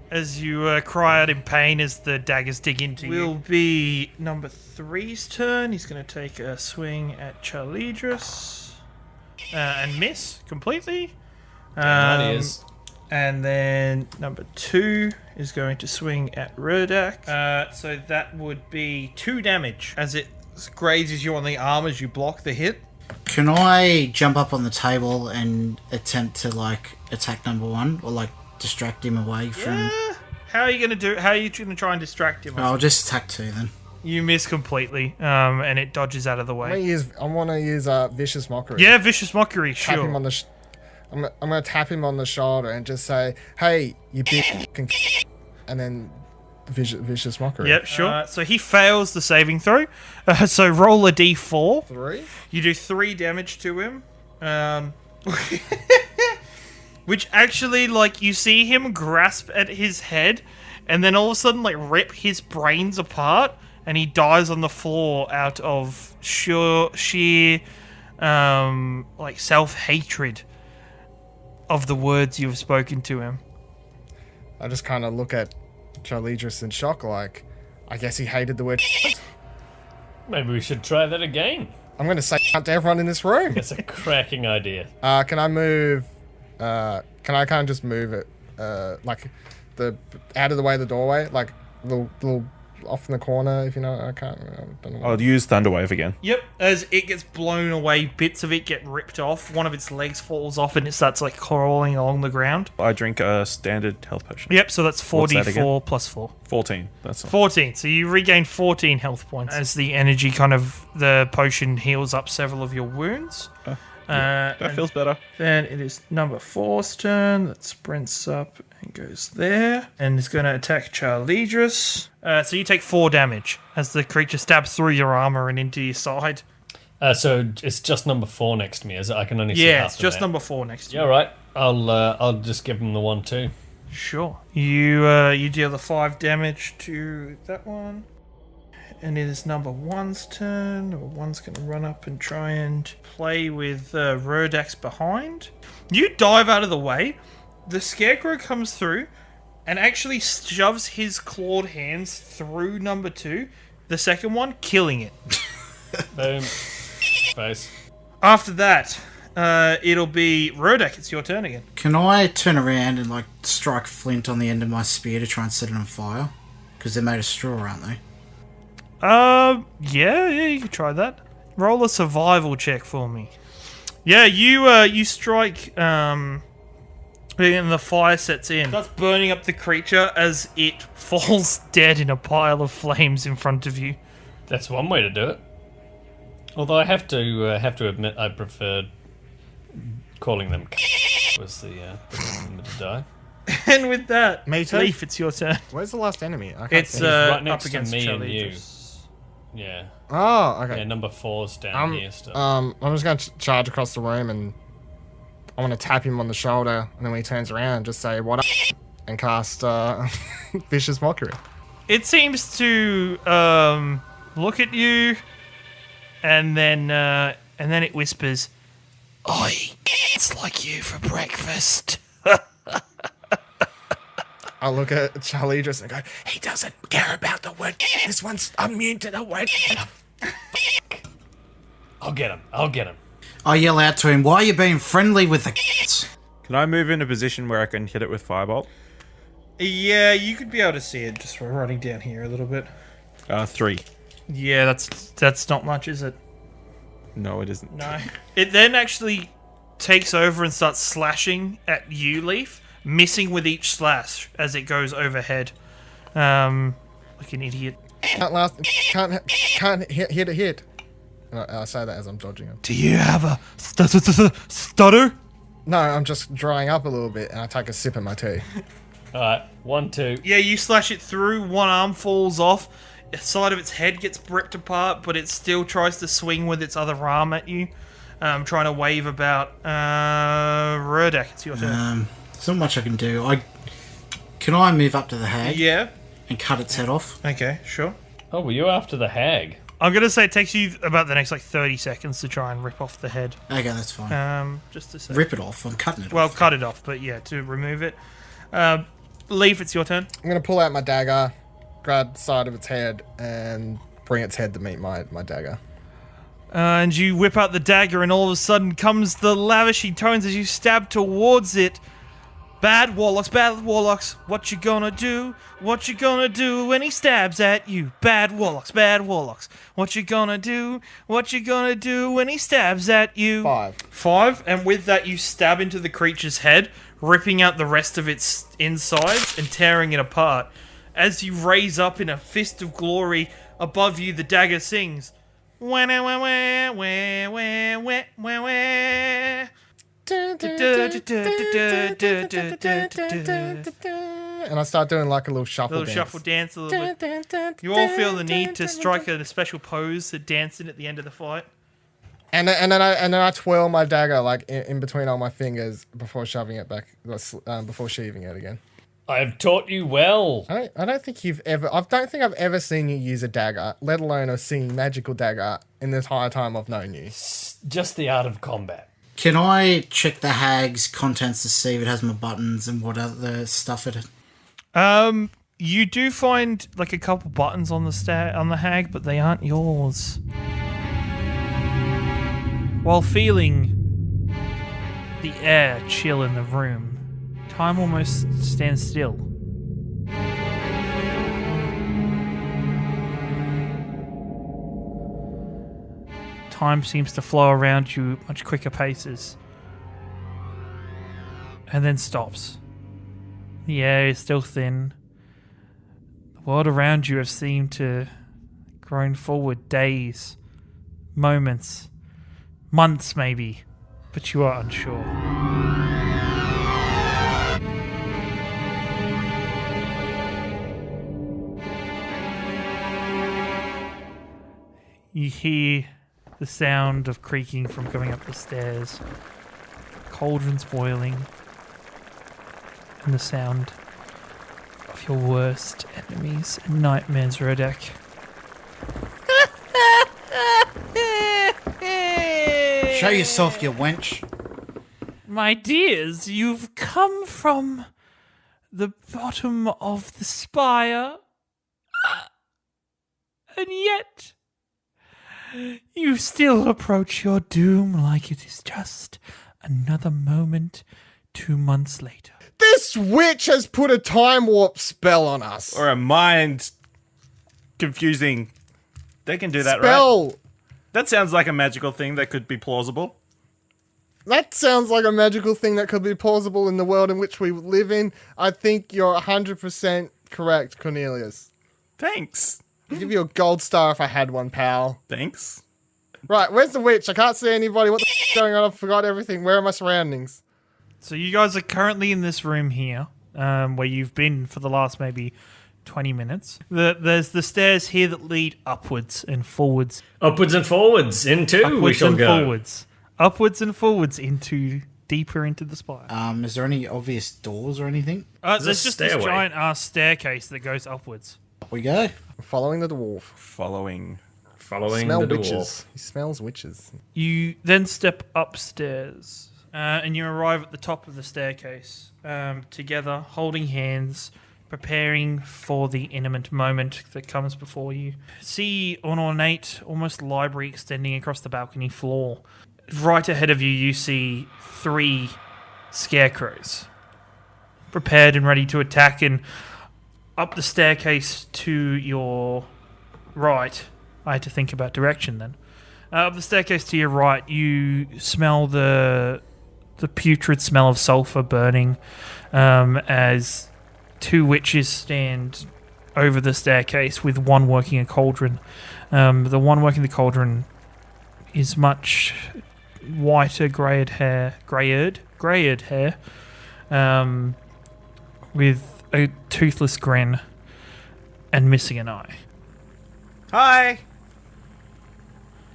As you cry out in pain as the daggers dig into you. Will be number 3's turn. He's going to take a swing at Charlidros. And miss completely. That is. And then number 2 is going to swing at Rodak. So that would be 2 damage as it grazes you on the arm as you block the hit. Can I jump up on the table and attempt to, like, attack number 1? Or, like, distract him away from... How are you going to try and distract him? I'll just attack 2 then. You miss completely, and it dodges out of the way. I want to use Vicious Mockery. Yeah, Vicious Mockery, Tap him sure. on the... I'm going to tap him on the shoulder and just say, hey, you big fucking and then Vicious Mockery. Yep, sure. So he fails the saving throw. So roll a d4. 3? You do 3 damage to him. Which actually, like, you see him grasp at his head and then all of a sudden, like, rip his brains apart and he dies on the floor out of sheer like, self-hatred of the words you've spoken to him. I just kind of look at Charlidros in shock, like, I guess he hated the word. Maybe we should try that again. I'm going to say to everyone in this room. That's a cracking idea. Can I move? Can I kind of just move it, like, out of the way of the doorway, like little off in the corner, if you know. I don't know. I'll use Thunderwave again. Yep, as it gets blown away, bits of it get ripped off, one of its legs falls off and it starts like crawling along the ground. I drink a standard health potion. Yep, so that's What's that 4d4 again? plus 4. 14. That's all. 14, so you regain 14 health points as the energy the potion heals up several of your wounds. That feels better. Then it is number 4's turn that sprints up and goes there and is going to attack Charlidros. So you take 4 damage as the creature stabs through your armor and into your side. So it's just number 4 next to me, is it? I can only see Yeah, half it's of just that. number 4 next to Yeah, you. right. I'll just give him the 1 too. Sure. You deal the 5 damage to that one. And it is number 1's turn. Number 1's going to run up and try and play with Rodax behind. You dive out of the way. The scarecrow comes through, and actually shoves his clawed hands through number 2, the second one, killing it. Boom. Face. After that, it'll be Rodek. It's your turn again. Can I turn around and like strike flint on the end of my spear to try and set it on fire? Because they're made of straw, aren't they? Yeah, you can try that. Roll a survival check for me. Yeah, you strike, and the fire sets in. That's burning up the creature as it falls dead in a pile of flames in front of you. That's one way to do it. Although I have to admit, I preferred calling them was the reason to die. And with that, Me too. Lief, it's your turn. Where's the last enemy? I can't It's see. right next up to against me and you. Charlidros. Yeah. Oh, okay. Yeah, number 4's down here still. I'm just going to charge across the room and I want to tap him on the shoulder, and then when he turns around, just say, "What up?" and cast Vicious Mockery. It seems to look at you, and then it whispers, "I eat like you for breakfast." I look at Charlidros and go, "He doesn't care about the word. This one's immune to the word." I'll get him. I yell out to him, "Why are you being friendly with the cats?" Can I move in a position where I can hit it with firebolt? Yeah, you could be able to see it just from running down here a little bit. 3. Yeah, that's not much, is it? No, it isn't. No. It then actually takes over and starts slashing at you, Lief, missing with each slash as it goes overhead. Like an idiot. Can't hit a hit. And I say that as I'm dodging him. Do you have a stutter? No, I'm just drying up a little bit, and I take a sip of my tea. Alright, 1, 2. Yeah, you slash it through, one arm falls off, the side of its head gets ripped apart, but it still tries to swing with its other arm at you, trying to wave about. Rodek, it's your turn. There's not much I can do. Can I move up to the hag Yeah. and cut its head off? Okay, sure. Oh, were you after the hag? I'm gonna say it takes you about the next 30 seconds to try and rip off the head. Okay, that's fine. Just to say. Rip it off. I'm cutting it Well, off. cut it off, but yeah, to remove it. Lief, it's your turn. I'm going to pull out my dagger, grab the side of its head, and bring its head to meet my dagger. And you whip out the dagger, and all of a sudden comes the lavishing tones as you stab towards it. Bad warlocks, what you gonna do? What you gonna do when he stabs at you? Bad warlocks, what you gonna do? What you gonna do when he stabs at you? 5, and with that you stab into the creature's head, ripping out the rest of its insides and tearing it apart. As you raise up in a fist of glory above you, the dagger sings. Wah, wah, wah, wah, wah, wah, wah, wah, wah. And I start doing like a little shuffle dance. A little bit. You all feel the need to strike a special pose to dancing at the end of the fight. And then I twirl my dagger like in between all my fingers before shoving it back, before sheathing it again. I have taught you well. I don't think I've ever seen you use a dagger, let alone a singing magical dagger, in the entire time I've known you. Just the art of combat. Can I check the hag's contents to see if it has my buttons and what other stuff it... You do find like a couple buttons on the hag, but they aren't yours. While feeling the air chill in the room, time almost stands still. Time seems to flow around you at much quicker paces. And then stops. The air is still thin. The world around you has seemed to grown forward days, moments, months maybe, but you are unsure. You hear the sound of creaking from coming up the stairs, cauldrons boiling, and the sound of your worst enemies and nightmares, Rodek. Show yourself, you wench. My dears, you've come from the bottom of the spire. And yet, you still approach your doom like it is just another moment 2 months later. This witch has put a time warp spell on us. Or a mind confusing. They can do that, Spell. right? That sounds like a magical thing that could be plausible. That sounds like a magical thing that could be plausible in the world in which we live in. I think you're 100% correct, Cornelius. Thanks. I'll give you a gold star if I had one, pal. Thanks. Right, where's the witch? I can't see anybody. What the f*** is going on? I forgot everything. Where are my surroundings? So you guys are currently in this room here, where you've been for the last maybe 20 minutes. There's the stairs here that lead upwards and forwards. Upwards and forwards into we Upwards shall and go. forwards. Upwards and forwards into deeper into the spire. Is there any obvious doors or anything? There's a just this stairway. giant staircase that goes upwards. Up we go. I'm following the dwarf. Following Smell the witches. dwarf. He smells witches. You then step upstairs and you arrive at the top of the staircase together, holding hands, preparing for the imminent moment that comes before you. See an ornate, almost library extending across the balcony floor. Right ahead of you, you see 3 scarecrows, prepared and ready to attack. And up the staircase to your right, I had to think about direction then. Up the staircase to your right, you smell the putrid smell of sulfur burning as 2 witches stand over the staircase with one working a cauldron. The one working the cauldron is much whiter, greyed hair, with a toothless grin and missing an eye. Hi!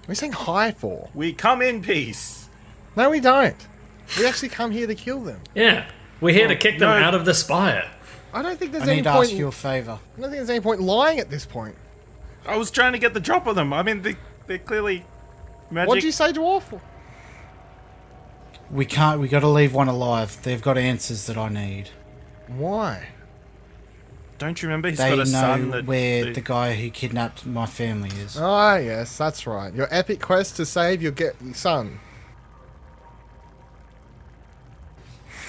What are you saying hi for? We come in peace. No, we don't. We actually come here to kill them. Yeah, we're here to kick them no. out of the spire. I don't think there's I any need to point. ask you a favour. I don't think there's any point lying at this point. I was trying to get the drop of them. I mean, they're clearly magic. What'd you say, dwarf? We can't. We got to leave one alive. They've got answers that I need. Why? Don't you remember? He's They got a know son that... where the guy who kidnapped my family is. Ah, yes, that's right. Your epic quest to save your son.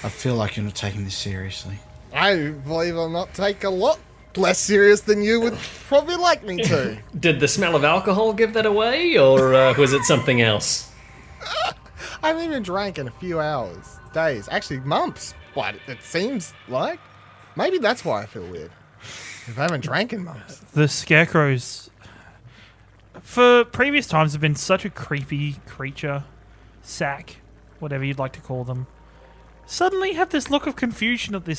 I feel like you're not taking this seriously. I believe I'll not take a lot less serious than you would probably like me to. Did the smell of alcohol give that away, or was it something else? I haven't even drank in a few hours, days, actually months. But it seems like maybe that's why I feel weird. If I haven't drank in months. The scarecrows, for previous times, have been such a creepy creature, sack, whatever you'd like to call them. Suddenly have this look of confusion of their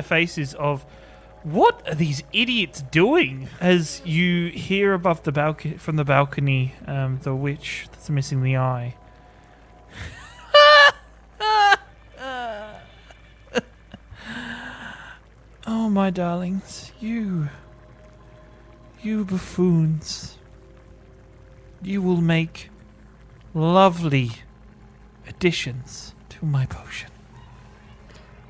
faces of what are these idiots doing? As you hear above the balcony, from the balcony, the witch that's missing the eye. Oh, my darlings, you buffoons, you will make lovely additions to my potion.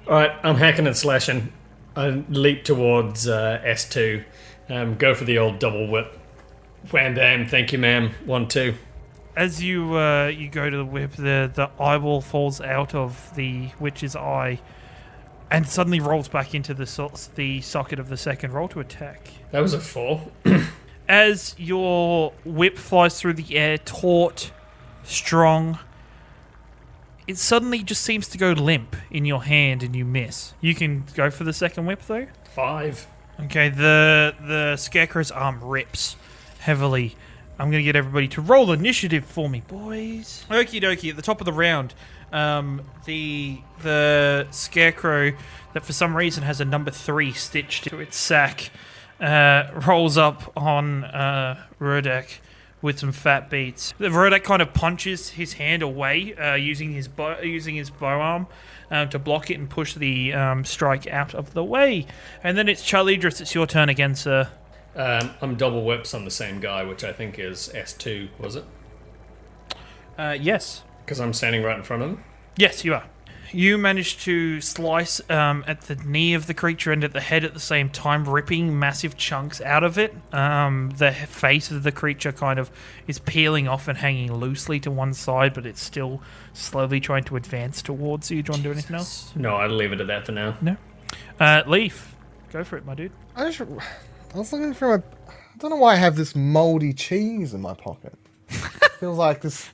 Alright, I'm hacking and slashing. I leap towards S2. Go for the old double whip. Wham bam, thank you ma'am. 1, 2. As you go to the whip, the eyeball falls out of the witch's eye and suddenly rolls back into the socket of the second. Roll to attack. That was a 4. As your whip flies through the air, taut, strong, it suddenly just seems to go limp in your hand and you miss. You can go for the second whip though. 5. Okay, the scarecrow's arm rips heavily. I'm going to get everybody to roll initiative for me, boys. Okie dokie, at the top of the round, the scarecrow that for some reason has a number 3 stitched to its sack rolls up on Rodek with some fat beats. Rodek kind of punches his hand away using his bow arm to block it and push the strike out of the way. And then it's Charlidros, it's your turn again, sir. I'm double whips on the same guy, which I think is S2, was it? Yes. Because I'm standing right in front of him. Yes, you are. You manage to slice at the knee of the creature and at the head at the same time, ripping massive chunks out of it. The face of the creature kind of is peeling off and hanging loosely to one side, but it's still slowly trying to advance towards you. Do you want to do anything else? No, I'll leave it at that for now. No. Leaf, go for it, my dude. I was looking for I don't know why I have this moldy cheese in my pocket. Feels like this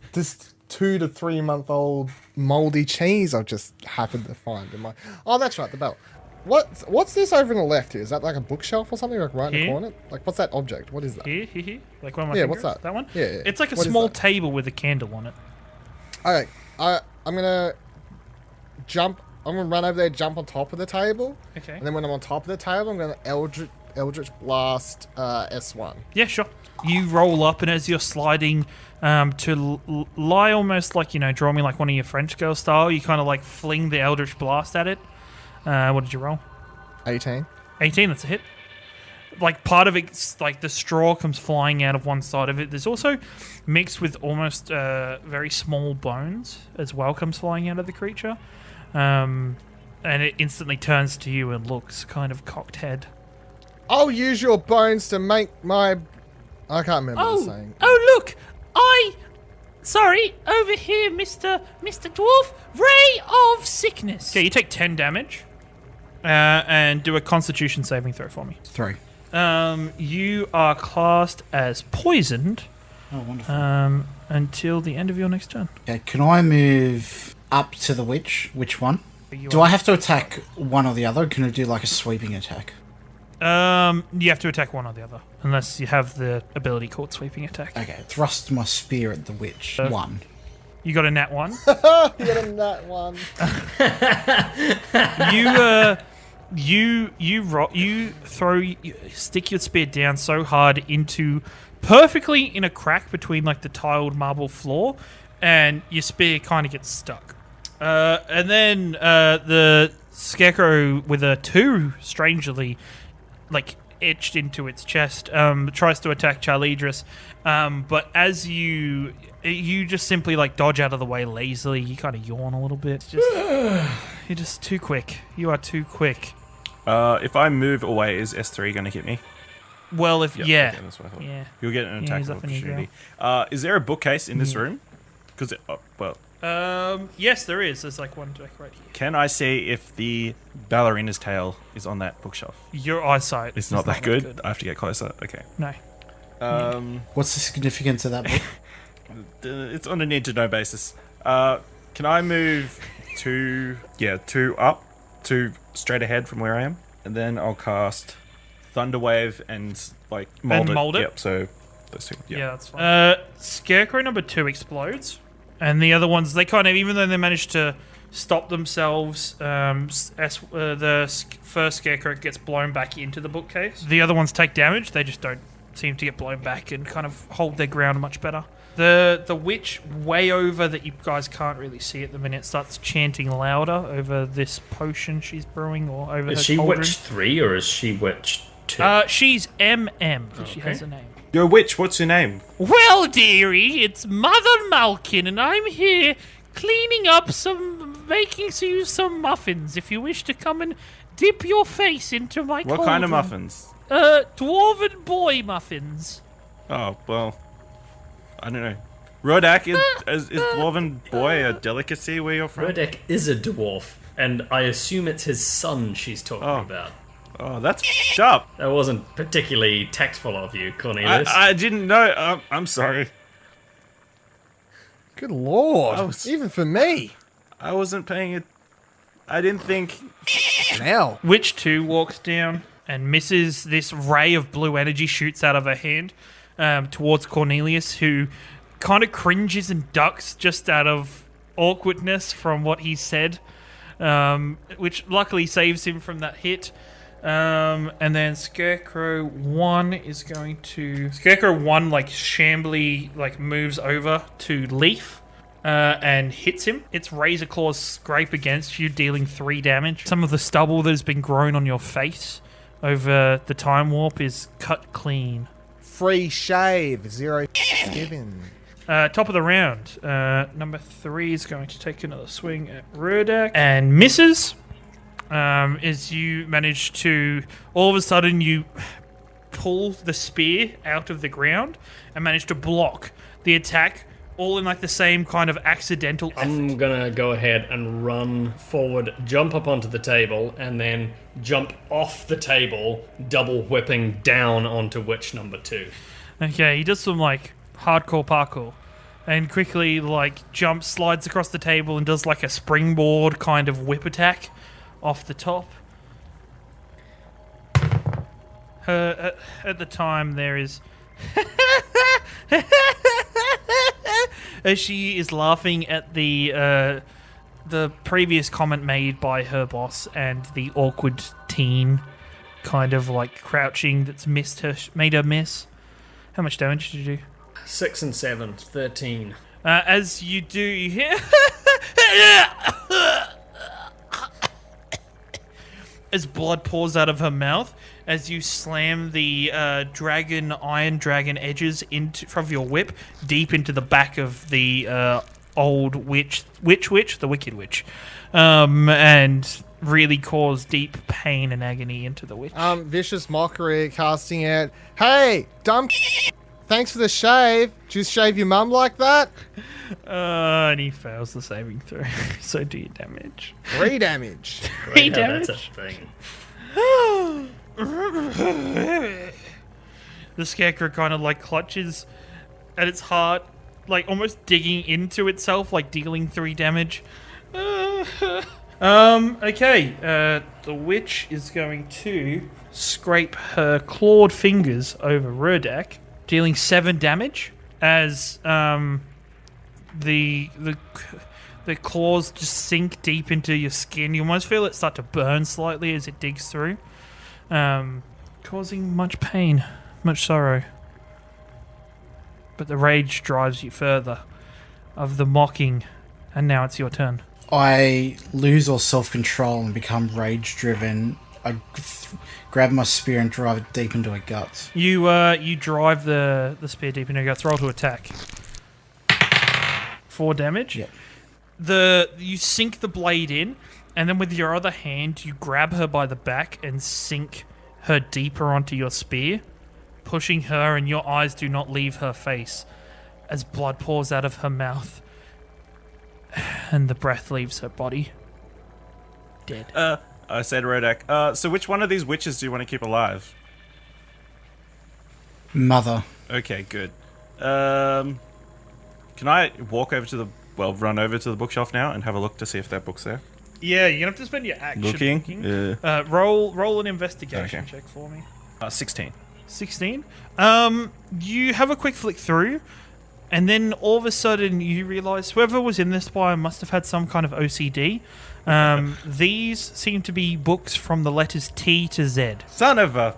2 to 3 month old moldy cheese I've just happened to find in my. Oh, that's right, the belt. What's this over on the left here? Is that like a bookshelf or something, like right in the corner? Like, what's that object? What is that? Here. Like one of my Yeah, fingers? what's that? That one? Yeah. It's like a What is small that? table with a candle on it. Okay, I'm gonna run over there, jump on top of the table, Okay. and then when I'm on top of the table, I'm gonna Eldritch Blast S1. Yeah, sure. You roll up, and as you're sliding to lie almost like, draw me like one of your French girl style, you kind of like fling the Eldritch Blast at it. What did you roll? 18. 18, that's a hit. Like part of it's like the straw comes flying out of one side of it. There's also mixed with almost very small bones as well comes flying out of the creature. And it instantly turns to you and looks kind of cocked head. I'll use your bones to make my. I can't remember the saying. Oh, look! Sorry, over here, Mr. Dwarf. Ray of sickness. Okay, you take 10 damage. And do a constitution saving throw for me. 3. You are classed as poisoned Oh, wonderful. until the end of your next turn. Okay, can I move up to the witch? Which one? Do I have to attack one or the other? Or can I do like a sweeping attack? You have to attack one or the other, unless you have the ability called sweeping attack. Okay, thrust my spear at the witch. 1. You got a nat 1. You got in that one. You stick your spear down so hard into perfectly in a crack between like the tiled marble floor, and your spear kind of gets stuck. And then the scarecrow with a 2, strangely, like etched into its chest, tries to attack Charlidros, but as you just simply like dodge out of the way lazily. You kind of yawn a little bit. You're just too quick. You are too quick. If I move away, is S3 going to hit me? Well, if Yep, yeah, okay, that's what I thought. yeah. You'll get an Yeah, attack he's of up in his opportunity. Is there a bookcase in this room? Because Yes, there is. There's like one like right here. can I see if the ballerina's tail is on that bookshelf? Your eyesight. It's is not that good. I have to get closer. Okay. No. What's the significance of that book? It's on a need to know basis. Can I move 2 up, 2 straight ahead from where I am, and then I'll cast Thunderwave and like mold it. Yep. So those 2. Yeah, that's fine. Scarecrow number 2 explodes, and the other ones, they kind of, even though they managed to stop themselves, the first Scarecrow gets blown back into the bookcase. The other ones take damage. They just don't seem to get blown back and kind of hold their ground much better. The witch way over that you guys can't really see at the minute starts chanting louder over this potion she's brewing, or over her Is she cauldron. witch 3 or is she witch 2? She's MM, because she has a name. Yo, witch, what's your name? Well, dearie, it's Mother Malkin, and I'm here cleaning up making you some muffins. If you wish to come and dip your face into my What cauldron. kind of muffins? Dwarven boy muffins. Oh, well, I don't know. Rodak, is Dwarven boy a delicacy where you're from? Rodek is a dwarf, and I assume it's his son she's talking about. Oh, that's f***ed up. That wasn't particularly tactful of you, Cornelius. I didn't know. I'm sorry. Good lord. Even for me. I wasn't paying it. I didn't think. Now. Witch 2 walks down and misses. This ray of blue energy shoots out of her hand towards Cornelius, who kind of cringes and ducks just out of awkwardness from what he said, which luckily saves him from that hit. And then Scarecrow 1 is going to... Scarecrow 1, like, shambly, like, moves over to Lief and hits him. Its razor claws scrape against you, dealing 3 damage. Some of the stubble that has been grown on your face over the time warp is cut clean. Free shave. 0 given. Top of the round. Number 3 is going to take another swing at Rurdak and misses. As you manage to, all of a sudden, you pull the spear out of the ground and manage to block the attack, all in like the same kind of accidental effort. I'm gonna go ahead and run forward, jump up onto the table, and then jump off the table, double whipping down onto witch number 2. Okay, he does some like hardcore parkour and quickly like jumps, slides across the table and does like a springboard kind of whip attack off the top. At the time there is as she is laughing at the previous comment made by her boss and the awkward teen kind of like crouching that's made her miss. How much damage did you do? 6 and 7, 13. As you do, you hear as blood pours out of her mouth as you slam the iron dragon edges of your whip deep into the back of the old the wicked witch, and really cause deep pain and agony into the witch. Vicious mockery casting out. Hey, dumb. Thanks for the shave. Did you shave your mum like that? And he fails the saving throw. So do your damage. 3 damage. 3 Yeah, damage. that's a thing. The scarecrow kind of like clutches at its heart, like almost digging into itself, like dealing 3 damage. Okay. The witch is going to scrape her clawed fingers over Rurdak, dealing 7 damage as the claws just sink deep into your skin. You almost feel it start to burn slightly as it digs through, causing much pain, much sorrow. But the rage drives you further of the mocking, and now it's your turn. I lose all self-control and become rage-driven. I grab my spear and drive it deep into her guts. You drive the spear deep into her guts. Roll to attack. 4 damage. Yep. You sink the blade in, and then with your other hand, you grab her by the back and sink her deeper onto your spear, pushing her, and your eyes do not leave her face as blood pours out of her mouth and the breath leaves her body. Dead. I said Rodak. So which one of these witches do you want to keep alive? Mother. Okay, good. Can I run over to the bookshelf now and have a look to see if that book's there? Yeah, you're gonna have to spend your action looking. Yeah. Roll an investigation Okay. check for me. 16. 16. You have a quick flick through, and then all of a sudden you realise whoever was in this bio must have had some kind of OCD. These seem to be books from the letters T to Z. Son of a...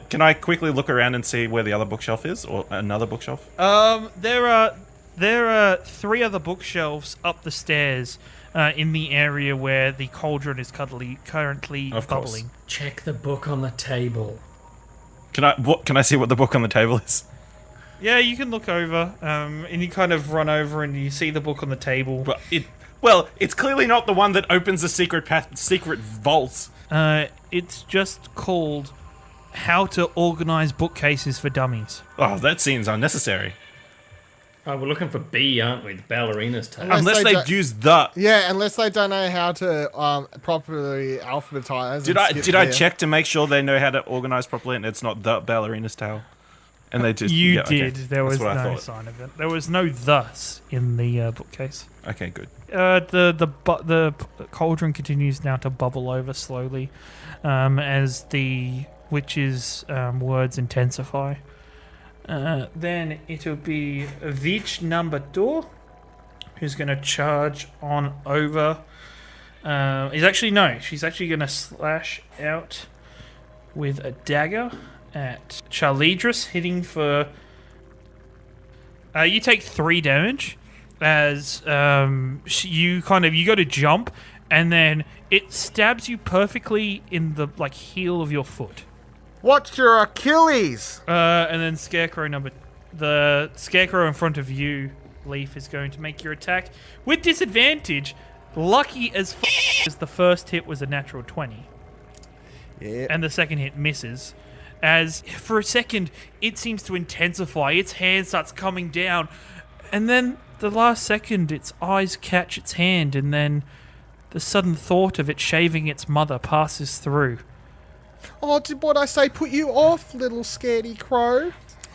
Can I quickly look around and see where the other bookshelf is? Or another bookshelf? There are 3 other bookshelves up the stairs in the area where the cauldron is currently Of course. bubbling. Check the book on the table. Can I see what the book on the table is? Yeah, you can look over, and you kind of run over and you see the book on the table. It's clearly not the one that opens the secret vault. It's just called How to Organize Bookcases for Dummies. Oh, that seems unnecessary. Oh, we're looking for B, aren't we? The ballerina's tail. Unless they they've used the... Yeah, unless they don't know how to properly alphabetize. Did I check to make sure they know how to organize properly and it's not the ballerina's tail? And they just... You yeah, okay. did. There was That's what I no thought. sign of it. There was no thus in the bookcase. Okay, good. The cauldron continues now to bubble over slowly as the witch's words intensify. Then it'll be Vich number 2, who's going to charge on over. She's actually going to slash out with a dagger at Charlidros, hitting for... you take 3 damage as you go to jump, and then it stabs you perfectly in the heel of your foot. What's your Achilles? And then Scarecrow number the scarecrow in front of you, Lief, is going to make your attack with disadvantage. Lucky as as the first hit was a natural 20. Yeah. And the second hit misses. As for a second, it seems to intensify. Its hand starts coming down. And then the last second, its eyes catch its hand. And then the sudden thought of it shaving its mother passes through. Oh, did what I say put you off, little scaredy crow?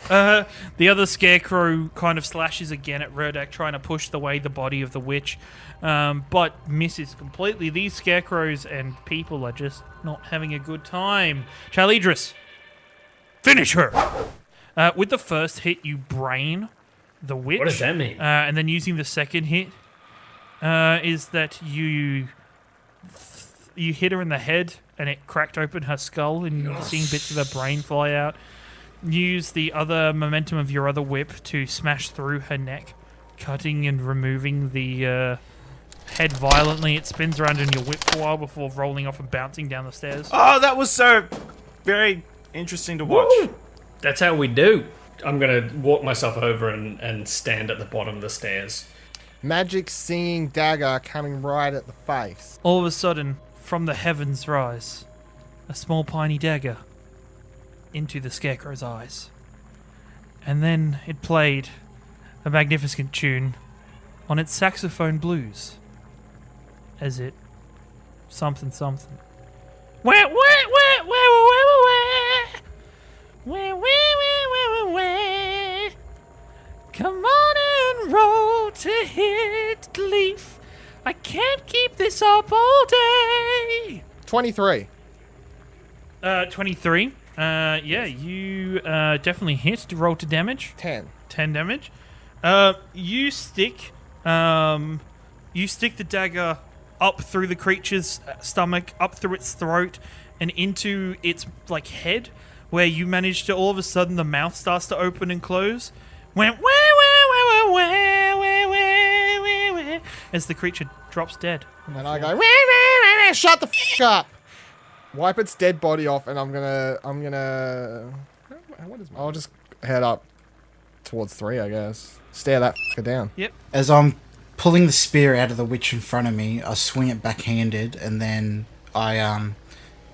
The other scarecrow kind of slashes again at Rurdak, trying to push away the body of the witch, but misses completely. These scarecrows and people are just not having a good time. Charlidros, finish her! With the first hit, you brain the witch. What does that mean? And then using the second hit, is that you hit her in the head, and it cracked open her skull, and you're seeing bits of her brain fly out. Use the other momentum of your other whip to smash through her neck, cutting and removing the head violently. It spins around in your whip for a while before rolling off and bouncing down the stairs. Oh, that was so very interesting to watch. Woo! That's how we do. I'm going to walk myself over and stand at the bottom of the stairs. Magic singing dagger coming right at the face. All of a sudden, from the heavens rise a small piney dagger into the scarecrow's eyes. And then it played a magnificent tune on its saxophone blues as it something something. Wah, wah, wah, wah, wah, wah, wah, wah, wah, wah, wah. Come on and roll to hit Lief. I can't keep this up all day. 23. 23. Yeah, you definitely hit. Roll to damage. 10. 10 damage. You stick the dagger up through the creature's stomach, up through its throat, and into its like head, where you manage to all of a sudden the mouth starts to open and close. Went wah, wah, wah, wah, wah, wah, wah, wah, as the creature drops dead. And I go, "Wah, wah, wah, wah, shut the f*** up. Wipe its dead body off, and I'm gonna. What is? I'll just head up towards 3, I guess. Stare that f***er down. Yep. As I'm pulling the spear out of the witch in front of me, I swing it backhanded, and then I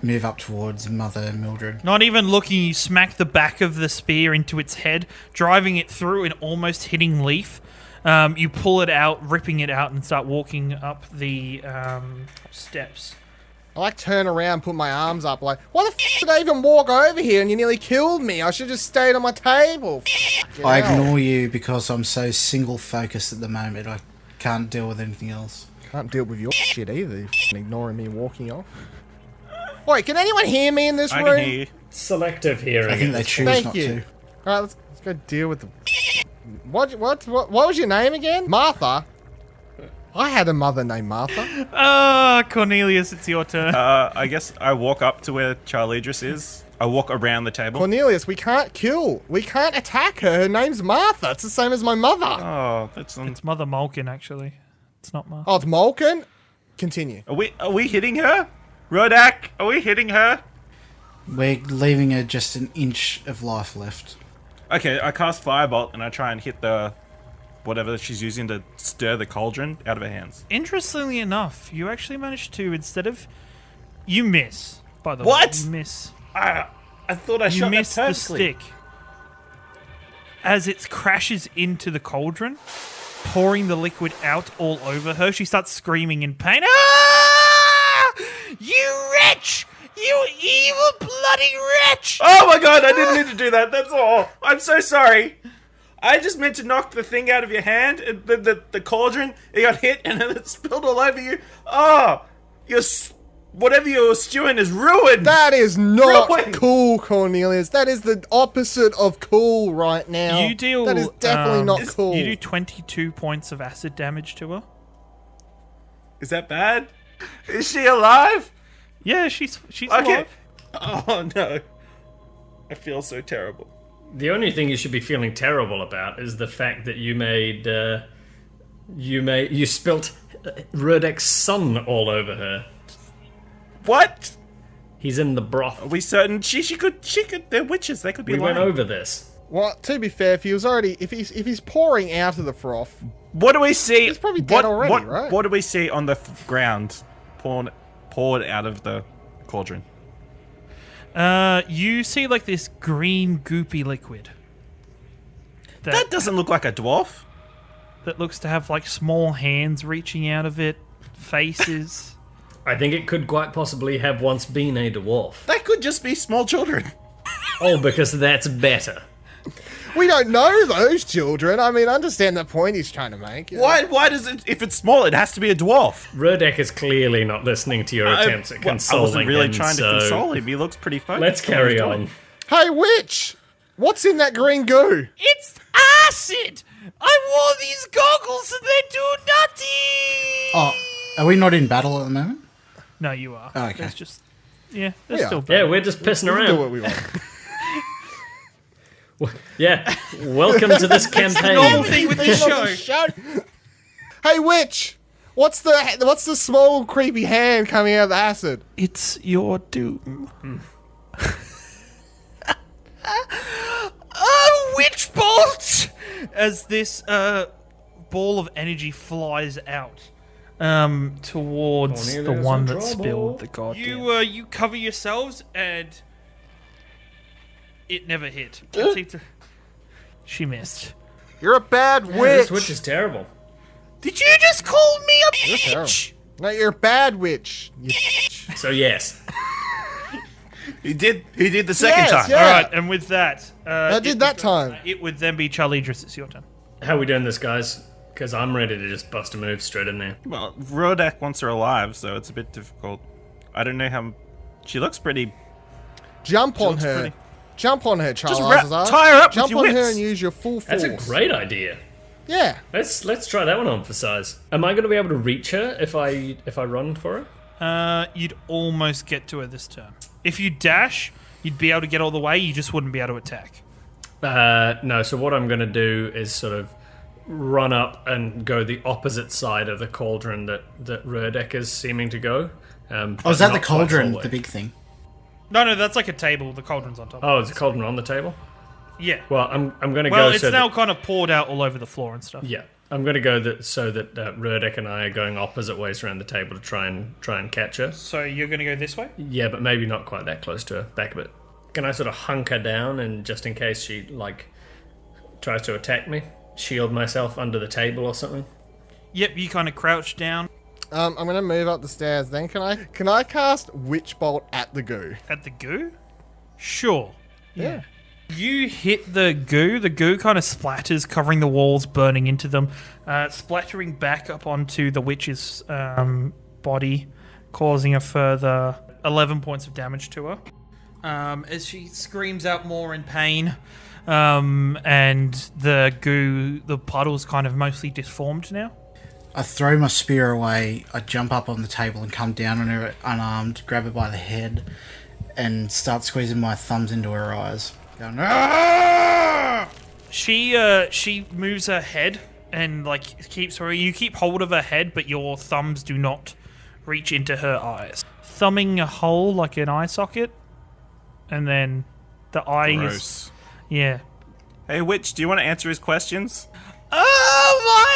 move up towards Mother Mildred. Not even looking, you smack the back of the spear into its head, driving it through and almost hitting Lief. You pull it out, ripping it out, and start walking up the steps. I like turn around, put my arms up, like, why the f*** did I even walk over here and you nearly killed me? I should have just stayed on my table. I ignore you because I'm so single focused at the moment. I can't deal with anything else. Can't deal with your shit either, you f***ing ignoring me walking off. Wait, can anyone hear me in this room? I can hear you. Selective hearing. I think they choose Thank not you. to. Alright, let's go deal with the... What was your name again? Martha? I had a mother named Martha. Cornelius, it's your turn. I guess I walk up to where Charlidros is. I walk around the table. Cornelius, we can't kill. We can't attack her. Her name's Martha. It's the same as my mother. Oh, that's It's Mother Malkin, actually. It's not Martha. Oh, it's Malkin? Continue. Are we hitting her? Rodak, are we hitting her? We're leaving her just an inch of life left. Okay, I cast Firebolt and I try and hit the whatever she's using to stir the cauldron out of her hands. Interestingly enough, you actually managed to, instead of... You miss, by the What? way. You miss. I thought I You shot miss that the perfectly. stick. As it crashes into the cauldron, pouring the liquid out all over her, she starts screaming in pain. Ah! You wretch! You evil bloody wretch! Oh my god, I didn't mean to do that, that's all. I'm so sorry. I just meant to knock the thing out of your hand, and the cauldron, it got hit and then it spilled all over you. Oh, whatever you were stewing is ruined. That is not Ruined. cool, Cornelius. That is the opposite of cool right now. You deal... That is definitely not cool. You do 22 points of acid damage to her. Is that bad? Is she alive? Yeah, she's Okay. alive. Oh no. I feel so terrible. The only thing you should be feeling terrible about is the fact that you spilt Rurdek's son all over her. What? He's in the broth. Are we certain? She could, they're witches, they could be We lying. went over this. Well, to be fair, if he's pouring out of the froth, What do we see? He's probably dead already, right? What do we see on the ground poured out of the cauldron? You see like this green goopy liquid. That doesn't look like a dwarf. That looks to have like small hands reaching out of it, faces. I think it could quite possibly have once been a dwarf. That could just be small children. Oh, because that's better. we don't know those children. I mean, understand the point he's trying to make. you know? Why does it? If it's small, it has to be a dwarf. Rurdek is clearly not listening to your attempts at consoling I wasn't really him, trying so to console him. He looks pretty focused. let's carry on. Hey, witch! What's in that green goo? It's acid! I wore these goggles and they do nothing! Oh, are we not in battle at the moment? No, you are. Oh, okay. There's just... Yeah, there's We are. still... Yeah, we're just pissing We can do around. what we want. Yeah, welcome to this campaign. normal thing with this show. Hey, witch! What's the small creepy hand coming out of the acid? It's your doom. A witch bolt! As this ball of energy flies out towards the Cornelius one in that trouble. spilled the goddamn. You cover yourselves and it never hit. She missed. You're a bad Yeah, witch. this witch is terrible. Did you just call me a You're terrible. bitch? No, you're a bad witch. You bitch. So yes, He did the second Yes, time. yeah. All right, and with that, I did that time. It would then be Charlidros. It's your turn. how are we doing this, guys? Because I'm ready to just bust a move straight in there. Well, Rodak wants her alive, so it's a bit difficult. I don't know how. She looks pretty. Jump on looks her. pretty- Jump on her, Just Charles. tie her up with Jump your on her whips. and use your full force. That's a great idea. Yeah. Let's try that one on for size. Am I going to be able to reach her if I run for her? You'd almost get to her this turn. If you dash, you'd be able to get all the way. You just wouldn't be able to attack. No. So what I'm going to do is sort of run up and go the opposite side of the cauldron that Rurdek is seeming to go. Oh, is that the not quite cauldron, full way. the big thing? No, that's like a table. The cauldron's on top. Oh, is the cauldron on the table? Yeah. Well, I'm going to Well, go. it's so now that, kind of poured out all over the floor and stuff. yeah, I'm going to go so that Rurdek and I are going opposite ways around the table to try and catch her. So you're going to go this way? Yeah, but maybe not quite that close to her. Back a bit. Can I sort of hunker down and just in case she tries to attack me, shield myself under the table or something? Yep, you kind of crouch down I'm gonna move up the stairs. Then can I cast Witch Bolt at the goo? at the goo. Sure. Yeah. You hit the goo. The goo kind of splatters, covering the walls, burning into them, splattering back up onto the witch's body, causing a further 11 points of damage to her. As she screams out more in pain, and the puddle's kind of mostly deformed now. I throw my spear away, I jump up on the table and come down on her unarmed, grab her by the head, and start squeezing my thumbs into her eyes. Going, "Ah!" She moves her head and keeps her. You keep hold of her head, but your thumbs do not reach into her eyes. Thumbing a hole like an eye socket, and then the eye is Gross. yeah. Hey, witch, do you want to answer his questions? Oh my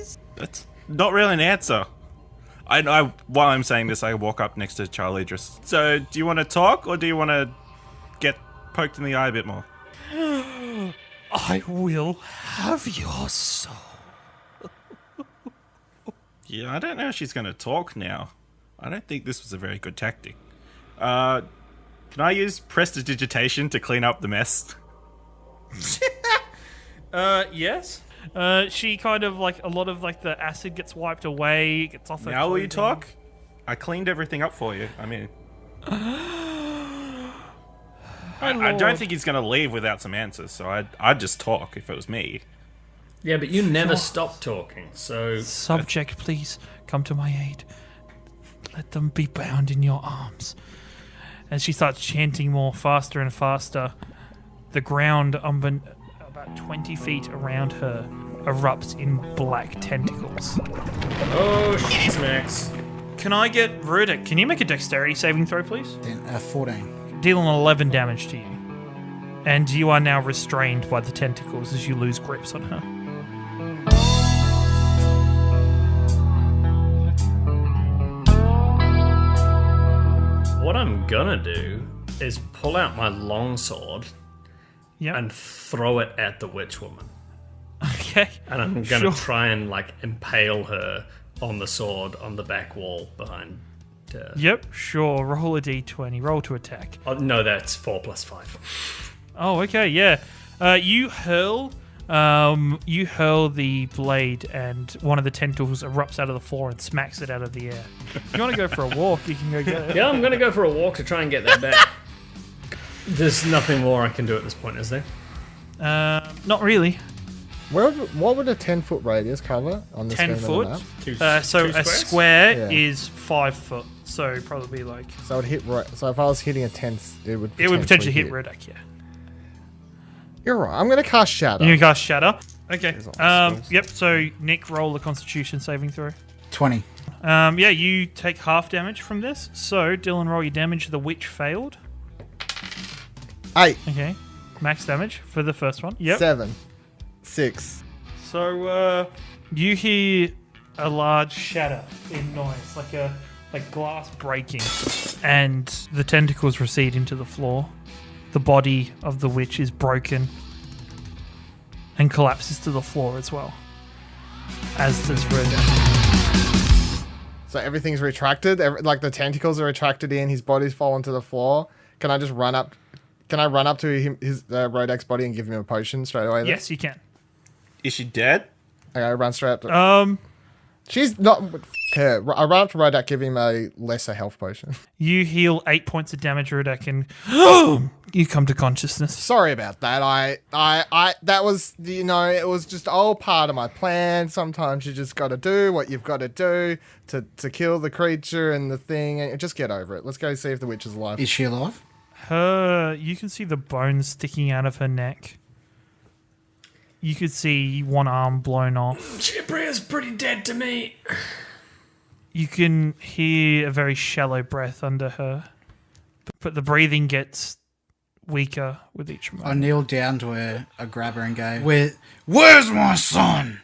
eyes! That's not really an answer. I while I'm saying this, I walk up next to Charlidros. So, do you want to talk, or do you want to get poked in the eye a bit more? I will have your soul. Yeah, I don't know if she's going to talk now. I don't think this was a very good tactic. Can I use prestidigitation to clean up the mess? Yes. She kind of a lot of the acid gets wiped away, gets off her Now will you clothing. talk? I cleaned everything up for you. I mean, I don't think he's going to leave without some answers, so I'd just talk if it was me. Yeah, but you never stop talking, so... Subject, please come to my aid. Let them be bound in your arms. As she starts chanting more faster and faster, the ground about 20 feet around her erupts in black tentacles. Oh, snacks. Can I get Rurdek? Can you make a dexterity saving throw, please? Then, 14. dealing 11 damage to you. And you are now restrained by the tentacles as you lose grips on her. What I'm gonna do is pull out my longsword Yep. and throw it at the witch woman. Okay. And I'm gonna Sure. try and like impale her on the sword on the back wall behind her. Yep, sure. Roll a d20. Roll to attack. Oh, no, that's 4 + 5. Oh, okay, yeah. You hurl the blade, and one of the tentacles erupts out of the floor and smacks it out of the air. If you want to go for a walk, you can go get it. Yeah, I'm gonna go for a walk to try and get that back. There's nothing more I can do at this point, is there? Not really. What would a 10-foot radius cover on the 10 screen of the foot. map? So two a squares? square Yeah. is 5 foot. So probably like So it hit. So if I was hitting a 10, it would. it would potentially hit Rodak. Yeah. You're right. I'm gonna cast Shadow. You cast Shatter. Okay. all the Yep. So Nick, roll the Constitution saving throw. 20. Yeah, you take half damage from this. So Dylan, roll your damage. The witch failed. 8, Okay. Max damage for the first one. Yep. 7, 6. So you hear a large shatter in noise, like glass breaking, and the tentacles recede into the floor. The body of the witch is broken and collapses to the floor as well, as does Rodak. So everything's retracted. Like the tentacles are retracted in. His body's fallen to the floor. Can I just run up? Can I run up to his Rodak's body and give him a potion straight away? Then? Yes, you can. Is she dead? Okay, I run straight up to. She's not. Her. I run up to Rodak, give him a lesser health potion. You heal 8 points of damage, Rodak, and you come to consciousness. Sorry about that. That was, it was just all part of my plan. Sometimes you just got to do what you've got to do to kill the creature and the thing, and just get over it. Let's go see if the witch is alive. Is she alive? You can see the bones sticking out of her neck. You could see one arm blown off. Chibria's pretty dead to me. You can hear a very shallow breath under her, but the breathing gets weaker with each I moment. kneel down to her, I grab her and go, Where's my son?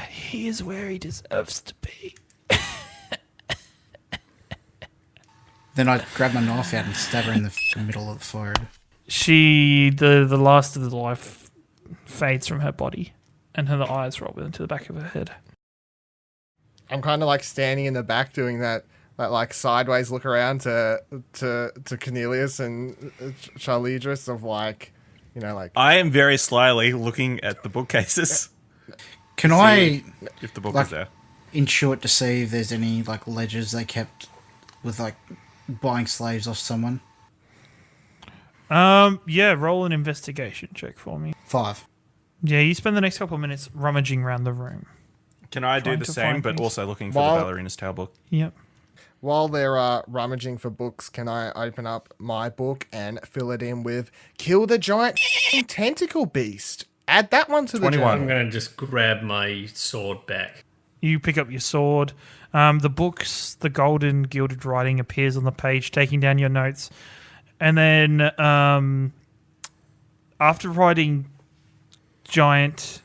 He is where he deserves to be. Then I grab my knife out and stab her in the middle of the forehead. The last of the life fades from her body, and her eyes roll into the back of her head. I'm kind of like standing in the back doing that like sideways look around to Cornelius and Charlidros of like, like. I am very slyly looking at the bookcases. Can I, If the book like, is there. in short, to see if there's any like ledgers they kept with like buying slaves off someone? Yeah, roll an investigation check for me. 5. Yeah, you spend the next couple of minutes rummaging around the room. Can I do trying the to same, find but things. also looking for While- the ballerina's tale book? Yep. While they're rummaging for books, can I open up my book and fill it in with "Kill the giant tentacle beast"? Add that one to the 21. I'm journal. gonna just grab my sword back. You pick up your sword. The books, the golden gilded writing appears on the page, taking down your notes. And then after writing giant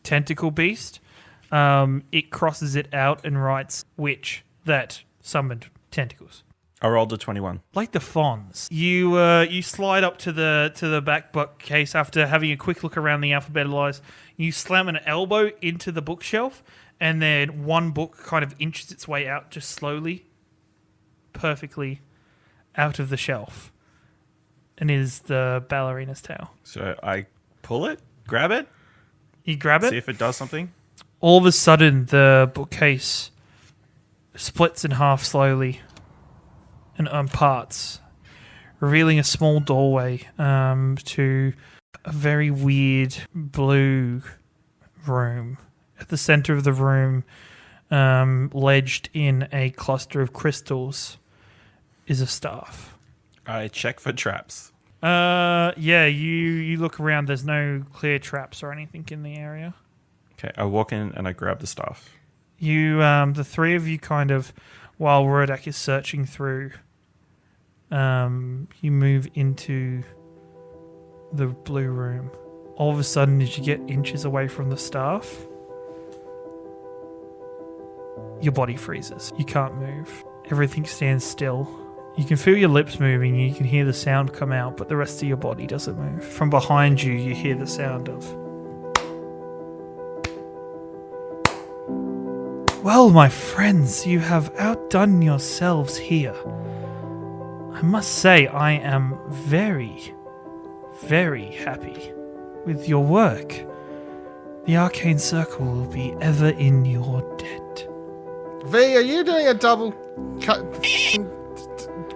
tentacle beast, it crosses it out and writes witch that summoned tentacles. I rolled a 21. Like the Fonz. You slide up to the back bookcase after having a quick look around the alphabetized. You slam an elbow into the bookshelf, and then one book kind of inches its way out just slowly, perfectly out of the shelf, and is the ballerina's tale. So I pull it, grab it, You grab see it. if it does something. All of a sudden, the bookcase splits in half slowly and parts, revealing a small doorway to a very weird blue room. At the center of the room, ledged in a cluster of crystals, is a staff. I check for traps. Yeah, you look around. There's no clear traps or anything in the area. Okay, I walk in and I grab the staff. You, the three of you kind of, while Rodak is searching through, you move into the blue room. All of a sudden, as you get inches away from the staff, your body freezes. You can't move. Everything stands still. You can feel your lips moving, you can hear the sound come out, but the rest of your body doesn't move. From behind you, you hear the sound of... Well, my friends, you have outdone yourselves here. I must say, I am very, very happy with your work. The Arcane Circle will be ever in your debt. V, are you doing a double cross?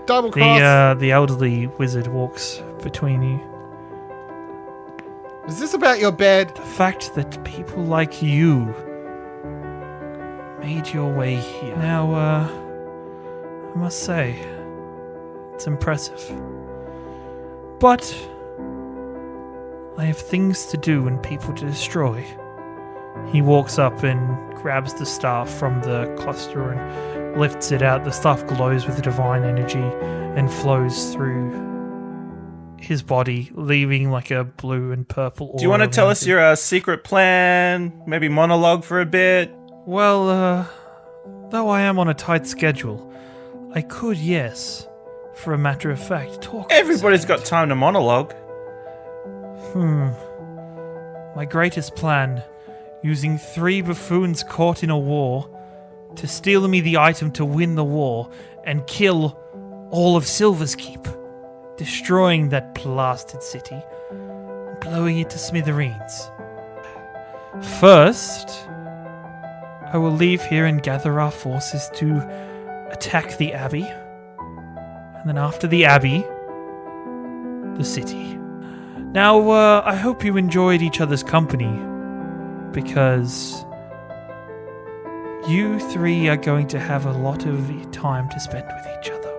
The elderly wizard walks between you. Is this about your bed? The fact that people like you made your way here. Now, I must say, it's impressive. But I have things to do and people to destroy. He walks up and grabs the staff from the cluster and lifts it out. The staff glows with divine energy and flows through his body, leaving like a blue and purple aura. Do you want to tell us your secret plan? Maybe monologue for a bit? Well, though I am on a tight schedule, I could, yes, for a matter of fact, talk. Everybody's got time to monologue. My greatest plan, using 3 buffoons caught in a war to steal me the item to win the war and kill all of Silver's Keep, destroying that blasted city and blowing it to smithereens. First, I will leave here and gather our forces to attack the Abbey, and then after the Abbey, the city. Now, I hope you enjoyed each other's company, because you 3 are going to have a lot of time to spend with each other.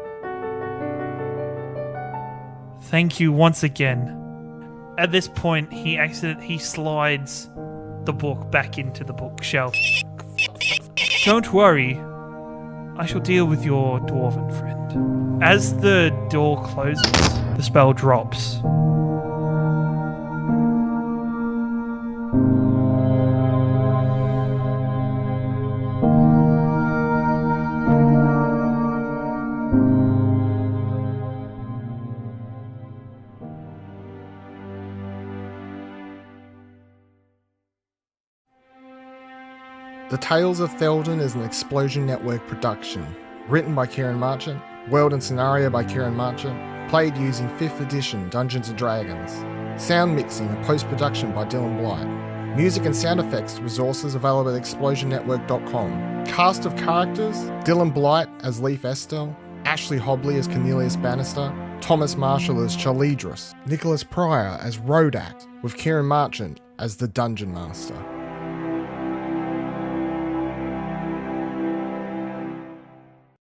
Thank you once again. At this point, he slides the book back into the bookshelf. Don't worry, I shall deal with your dwarven friend. As the door closes, the spell drops. The Tales of Theldan is an Explosion Network production. Written by Kieran Marchant, world and scenario by Kieran Marchant, played using 5th edition Dungeons & Dragons. Sound mixing and post-production by Dylan Blight. Music and sound effects resources available at explosionnetwork.com. Cast of characters: Dylan Blight as Lief Estelle, Ashley Hobley as Cornelius Bannister, Thomas Marshall as Charlidros, Nicholas Pryor as Rodak, with Kieran Marchant as the Dungeon Master.